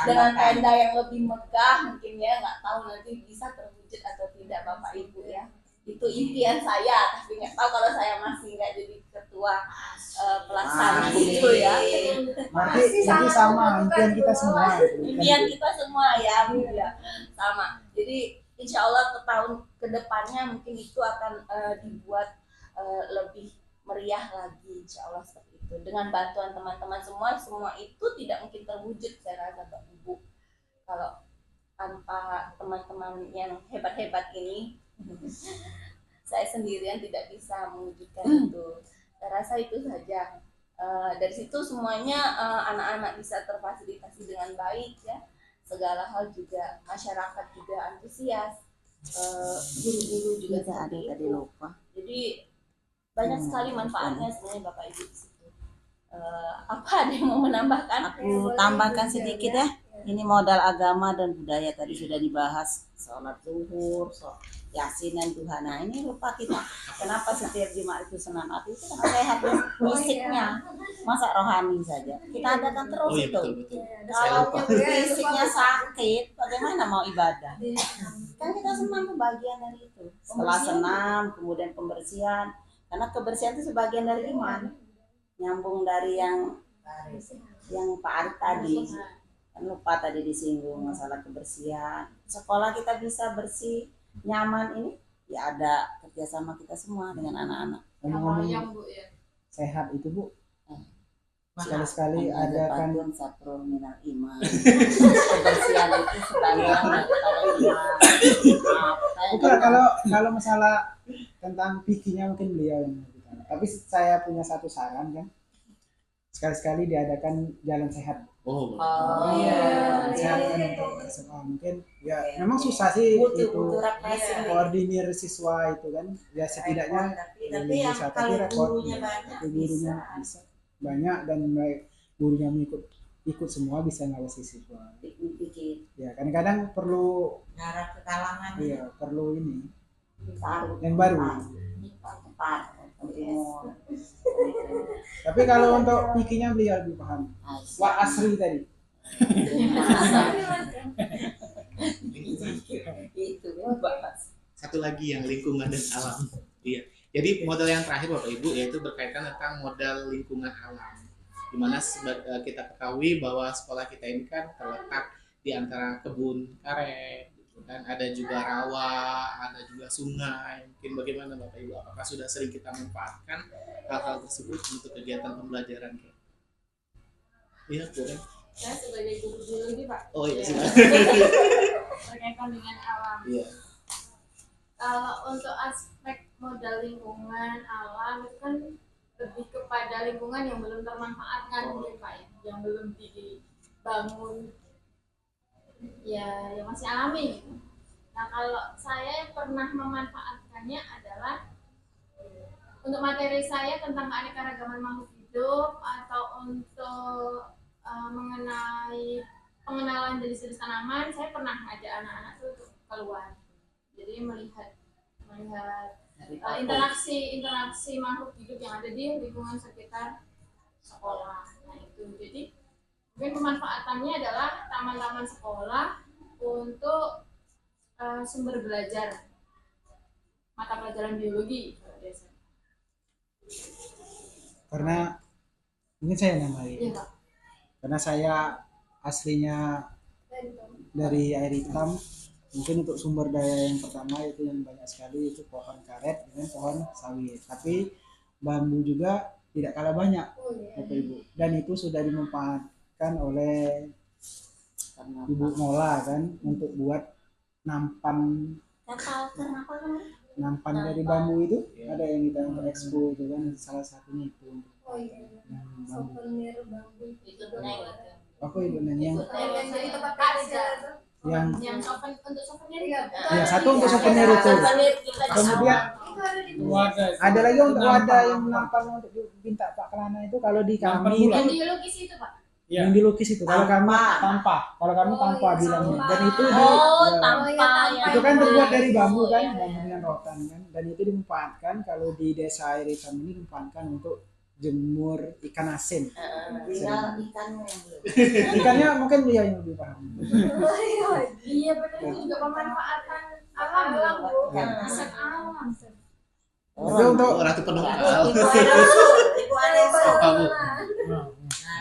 dengan tenda yang lebih megah mungkin ya, nggak tahu nanti bisa terwujud atau tidak Bapak Ibu ya. Itu impian saya, tapi nggak tahu kalau saya masih nggak jadi ketua pelaksana gitu ya.
Berarti sama impian kita semua.
Impian kita semua ya Bu ya, sama. Jadi insya Allah ke tahun kedepannya mungkin itu akan dibuat lebih meriah lagi, insya Allah seperti itu. Dengan bantuan teman-teman semua itu tidak mungkin terwujud saya rasa Bapak Ibu kalau tanpa teman-teman yang hebat-hebat ini. Saya sendirian tidak bisa mewujudkan itu. Saya rasa itu saja. Dari situ semuanya anak-anak bisa terfasilitasi dengan baik ya. Segala hal juga masyarakat juga antusias. Guru-guru juga
ada tadi lupa.
Jadi banyak sekali manfaatnya sebenarnya Bapak Ibu di situ. Apa ada yang mau menambahkan?
Aku tambahkan sedikit ya. Ini modal agama dan budaya tadi sudah dibahas, sholat zuhur, yasin dan Tuhan. Nah ini lupa kita. Kenapa setiap Jumat itu senam hati itu kan sehat fisiknya, masa rohani saja. Kita adakan terus
Oh iya,
itu.
betul.
Kalau
Saya lupa.
fisiknya sakit, bagaimana mau ibadah? Kan kita senam itu bagian dari itu. Setelah senam, kemudian pembersihan. Karena kebersihan itu sebagian dari iman. Nyambung dari yang Pak Arif tadi. Kan lupa tadi disinggung masalah kebersihan. Sekolah kita bisa bersih, nyaman ini ya ada kerjasama kita semua dengan anak-anak.
Yang Bu ya.
Sehat itu Bu. Sekali-sekali ada kan
saprul minal iman. Kebersihan itu sebagian daripada iman.
bukan kalau masalah tentang pikirnya mungkin beliau yang lebih. Tapi saya punya satu saran kan. Sekali-sekali diadakan jalan sehat.
Oh,
iya.
Sehat kan untuk SMA mungkin ya memang susah sih itu koordinir siswa itu kan ya setidaknya
tapi yang kalau gurunya banyak
gurunya bisa banyak dan gurunya ikut semua bisa ngawasi siswa ya kadang-kadang perlu
Ngarah ke kalangan.
iya perlu ini
baru
yang baru
tepat.
tapi kalau untuk pikirnya beliau lebih paham Wak Asri tadi
itu
satu lagi yang lingkungan dan alam. Iya. Jadi modal yang terakhir Bapak Ibu yaitu berkaitan tentang modal lingkungan alam. Dimana kita ketahui bahwa sekolah kita ini kan terletak di antara kebun karet, gitu kan. Ada juga rawa, ada juga sungai. Mungkin bagaimana Bapak Ibu? Apakah sudah sering kita manfaatkan hal-hal tersebut untuk kegiatan pembelajaran? Iya, boleh.
Saya sebagai guru biologi Pak.
Oh iya,
Ya.
silakan.
Berkaitan dengan alam.
Iya.
Kalau untuk aspek modal lingkungan alam itu kan lebih kepada lingkungan yang belum termanfaatkan mungkin Pak ya, yang belum dibangun ya yang masih alami gitu. Nah kalau saya yang pernah memanfaatkannya adalah untuk materi saya tentang keanekaragaman makhluk hidup atau untuk mengenai pengenalan jenis-jenis tanaman, saya pernah ngajak anak-anak tuh untuk keluar. Jadi melihat interaksi makhluk hidup yang ada di lingkungan sekitar sekolah. Nah itu jadi mungkin pemanfaatannya adalah taman-taman sekolah untuk sumber belajar mata pelajaran biologi biasanya.
karena mungkin saya nambahin
Iya Pak.
karena saya aslinya dari air hitam mungkin untuk sumber daya yang pertama itu yang banyak sekali itu pohon karet dengan pohon sawit tapi bambu juga tidak kalah banyak
Bapak Ibu. Dan itu sudah dimanfaatkan oleh Ibu Mola kan untuk buat nampan dari bambu itu. Ada yang kita expo itu kan, salah satunya itu.
Oh iya.
Yang bambu.
Souvenir bambu itu.
Apa Ibu Neng yang
Yang dari tempat kerja itu.
yang
untuk souvenir
Iya.
ya satu untuk souvenir itu. Kemudian ada lagi untuk wadah yang nampan untuk minta Pak Kelana itu kalau di kami
yang
itu
dilukis itu Pak.
yang dilukis itu kalau kami tanpa bilangnya dan itu itu kan terbuat dari bambu kan, bambu dengan rotan kan, dan itu dimanfaatkan kalau di desa air hitam ini dimanfaatkan untuk jemur ikan asin.
Tinggal ikannya yang belum.
Ikannya mungkin dia yang lebih paham.
Iya benar, itu juga pemanfaatan alam Bu. Aset alam.
Tapi untuk
Ratu Penunggal.
Ibu ada
Kamu.
Nah,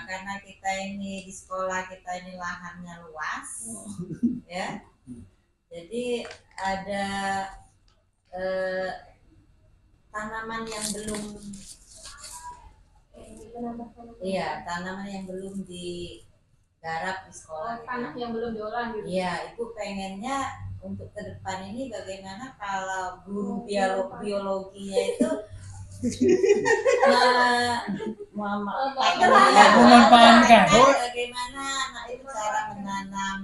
karena kita ini di sekolah kita ini lahannya luas, ya. Jadi ada tanaman yang belum, tanaman yang belum digarap di sekolah.
Tanah yang belum diolah gitu.
Iya, Ibu pengennya untuk ke depan ini bagaimana kalau guru biologinya itu
memanfaatkan.
Bagaimana anak itu cara menanam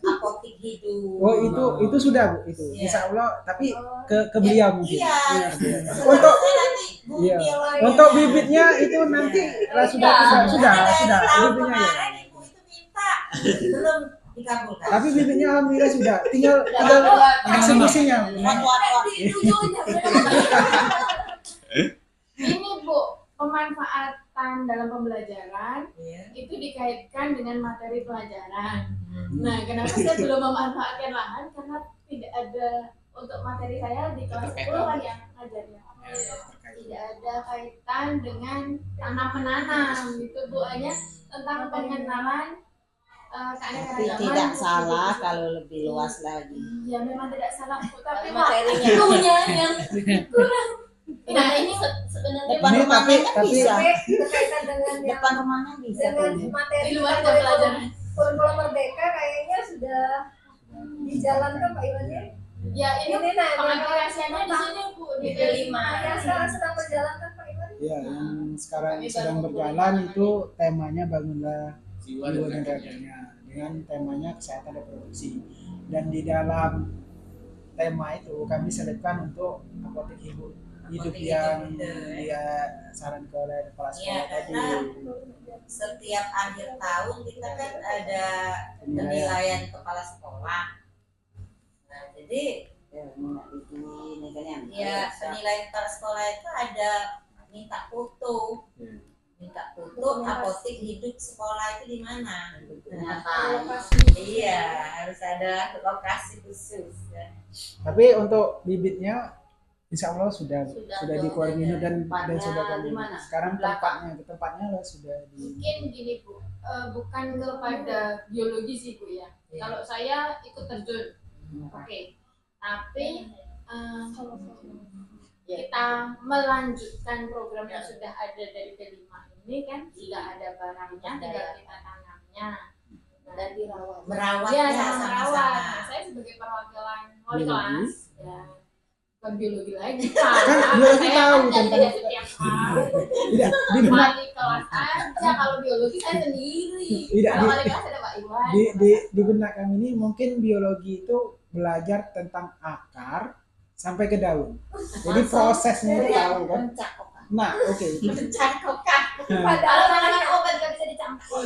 apotik hidup.
oh itu sudah Bu itu.
Iya.
Insya Allah tapi ke beliau mungkin.
Iya.
Untuk
Iya.
untuk bibitnya itu nanti sudah bibitnya ya.
Kemarin Ibu itu minta belum dikabulkan.
Tapi bibitnya alhamdulillah sudah. Tinggal eksekusinya.
Ini Bu, pemanfaatan dalam pembelajaran itu dikaitkan dengan materi pelajaran. Nah, kenapa saya belum memanfaatkan lahan? Karena tidak ada untuk materi saya di kelas 10 kan yang ngajarnya. Tidak ada kaitan dengan tanam menanam gitu Bu, hanya tentang pengenalan
Tapi tidak salah kalau lebih luas lagi.
Ya memang tidak salah Bu, tapi
Materinya.
waktunya yang kurang. Nah ini sebenarnya
Depan
Ini
rumahnya
tapi-
kan
tapi-
bisa.
Berkaitan dengan yang
Depan rumahnya bisa.
dengan
Bu.
materi
di luar
dari
pelajaran.
kurikulum Merdeka kayaknya sudah dijalankan Pak Iwan ya.
Ya ini
Ini
pengaplikasiannya di sini Bu di T5.
yang sekarang sedang berjalankan Pak Iwan.
Ya, yang sekarang sedang berjalan itu temanya bangunlah
Jiwa
jiwa
dan
dan
raganya.
raganya dengan temanya kesehatan reproduksi. Dan di dalam tema itu kami selipkan untuk apotek hidup
Apotek
yang
hidup,
dia sarankan oleh kepala sekolah
Iya,
tadi.
karena setiap akhir tahun kita kan ada penilaian kepala sekolah. Nah, jadi ya penilaian kepala sekolah itu ada minta foto. Minta foto apotek hidup sekolah itu di mana? Iya, harus ada lokasi khusus. Ya.
Tapi untuk bibitnya insya Allah sudah
Sudah
dikoordinir dan
tempatnya
sudah
di mana?
sekarang
Di belakang.
tempatnya lah sudah di
Mungkin gini Bu, bukan kepada biologi sih Bu ya.
Iya.
Kalau saya ikut terjun, oke. Tapi kita melanjutkan program yang sudah ada dari T5 ini kan sudah ada barangnya, tinggal kita tanamnya dan dirawat.
Merawatnya
Ya, sama
sama-sama.
merawat. Nah, saya sebagai perwakilan wali
Biologi.
kelas, ya bukan biologi lagi.
Kan biologi
Saya
tahu
kan
tentang-
tidak setiap hari.
tidak di benak
Wali kelas aja, kalau biologi saya sendiri.
Tidak,
Kalau
di-
wali kelas ada Pak Iwan.
di benak kami ini mungkin biologi itu belajar tentang akar sampai ke daun. Jadi prosesnya itu tahu kan. Nah, oke.
Mencangkokkan.
Padahal tanaman obat gak bisa dicampur.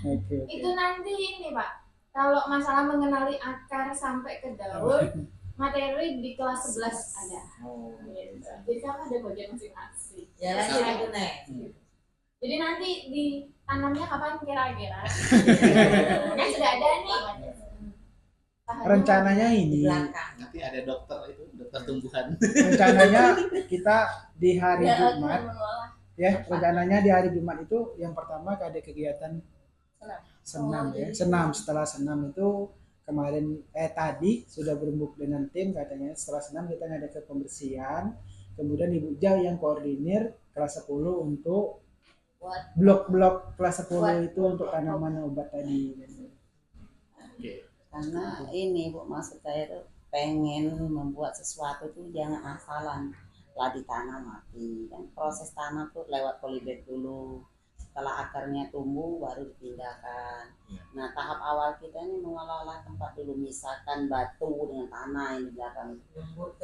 Oke.
Itu nanti ini Pak, kalau masalah mengenali akar sampai ke daun, materi di kelas 11 ada.
Oh.
Gitu. Jadi kan ada bagian masing-masing.
Ya lagi itu nih.
Jadi nanti ditanamnya kapan kira-kira? Kan sudah ada nih.
Rencananya ini,
Belakang.
Nanti ada dokter itu, dokter tumbuhan.
rencananya kita di hari
Ya,
Jumat ya, rencananya di hari Jumat itu yang pertama ada kegiatan senam ya. Senam, setelah senam itu kemarin tadi sudah berembuk dengan tim, katanya setelah senam kita ada ke pembersihan, kemudian Ibu Jau yang koordinir kelas 10 untuk
Buat
blok-blok kelas 10 itu untuk tanaman obat tadi.
Oke.
karena ini Bu, maksud saya tuh pengen membuat sesuatu tuh jangan asalan lah ditanam mati kan, proses tanam tuh lewat polybag dulu, setelah akarnya tumbuh baru dipindahkan. Nah tahap awal kita ini mengelola tempat dulu, misalkan batu dengan tanah yang di belakang.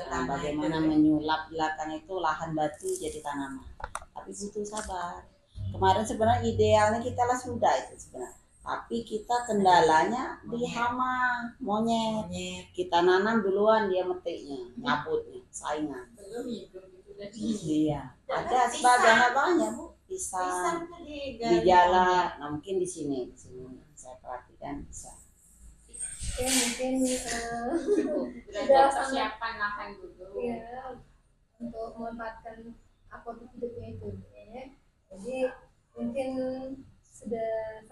Nah, bagaimana menyulap belakang itu lahan batu jadi tanaman, tapi butuh sabar. Kemarin sebenarnya idealnya kita lah sudah itu sebenarnya, tapi kita kendalanya di hama monyet. Kita nanam duluan, dia metiknya, nyabutnya, saingan. Iya, ada sebagian banyak Bu, pisang di jalan. Nah mungkin di sini saya perhatikan bisa.
Oke, mungkin
Sudah persiapan lahan dulu.
ya untuk memanfaatkan apa hidupnya itu ya. Jadi mungkin sudah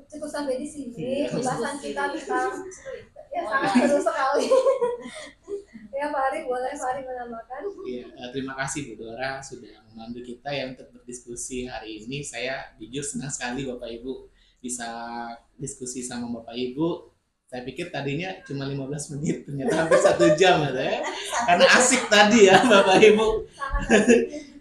cukup sampai di sini pembahasan kita tentang ya sangat seru sekali. Ya Pak Ari, boleh Pak Ari menambahkan?
Iya, terima kasih Bu Dora sudah memandu kita yang untuk berdiskusi hari ini. Saya jujur senang sekali Bapak Ibu bisa diskusi sama Bapak Ibu. Saya pikir tadinya cuma 15 menit, ternyata hampir 1 jam ya. Karena asik tadi ya Bapak Ibu.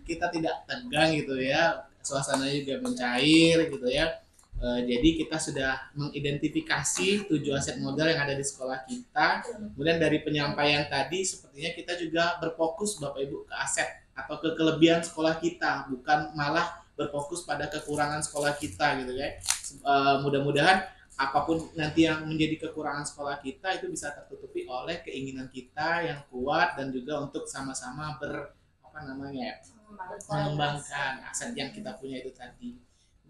Kita tidak tegang gitu ya, suasananya juga mencair gitu ya. Jadi kita sudah mengidentifikasi 7 aset modal yang ada di sekolah kita. Kemudian dari penyampaian tadi sepertinya kita juga berfokus Bapak Ibu ke aset atau ke kelebihan sekolah kita, bukan malah berfokus pada kekurangan sekolah kita gitu ya. Mudah-mudahan apapun nanti yang menjadi kekurangan sekolah kita itu bisa tertutupi oleh keinginan kita yang kuat dan juga untuk sama-sama mengembangkan aset yang kita punya itu tadi.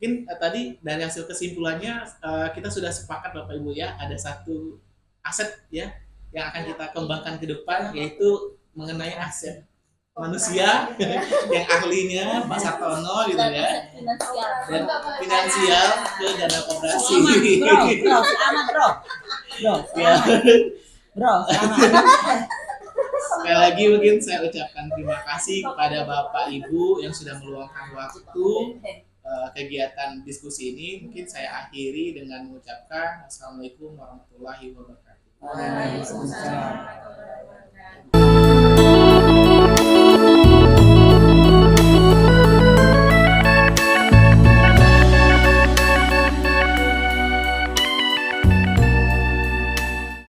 Mungkin tadi dari hasil kesimpulannya kita sudah sepakat Bapak Ibu ya, ada 1 aset ya yang akan kita kembangkan ke depan, yaitu mengenai aset manusia yang ahlinya Pak Sartono gitu ya, dan finansial ke dana koperasi.
Bro,
Sekali lagi mungkin saya ucapkan terima kasih kepada Bapak Ibu yang sudah meluangkan waktu kegiatan diskusi ini. Mungkin saya akhiri dengan mengucapkan Assalamualaikum warahmatullahi wabarakatuh.
Waalaikumsalam.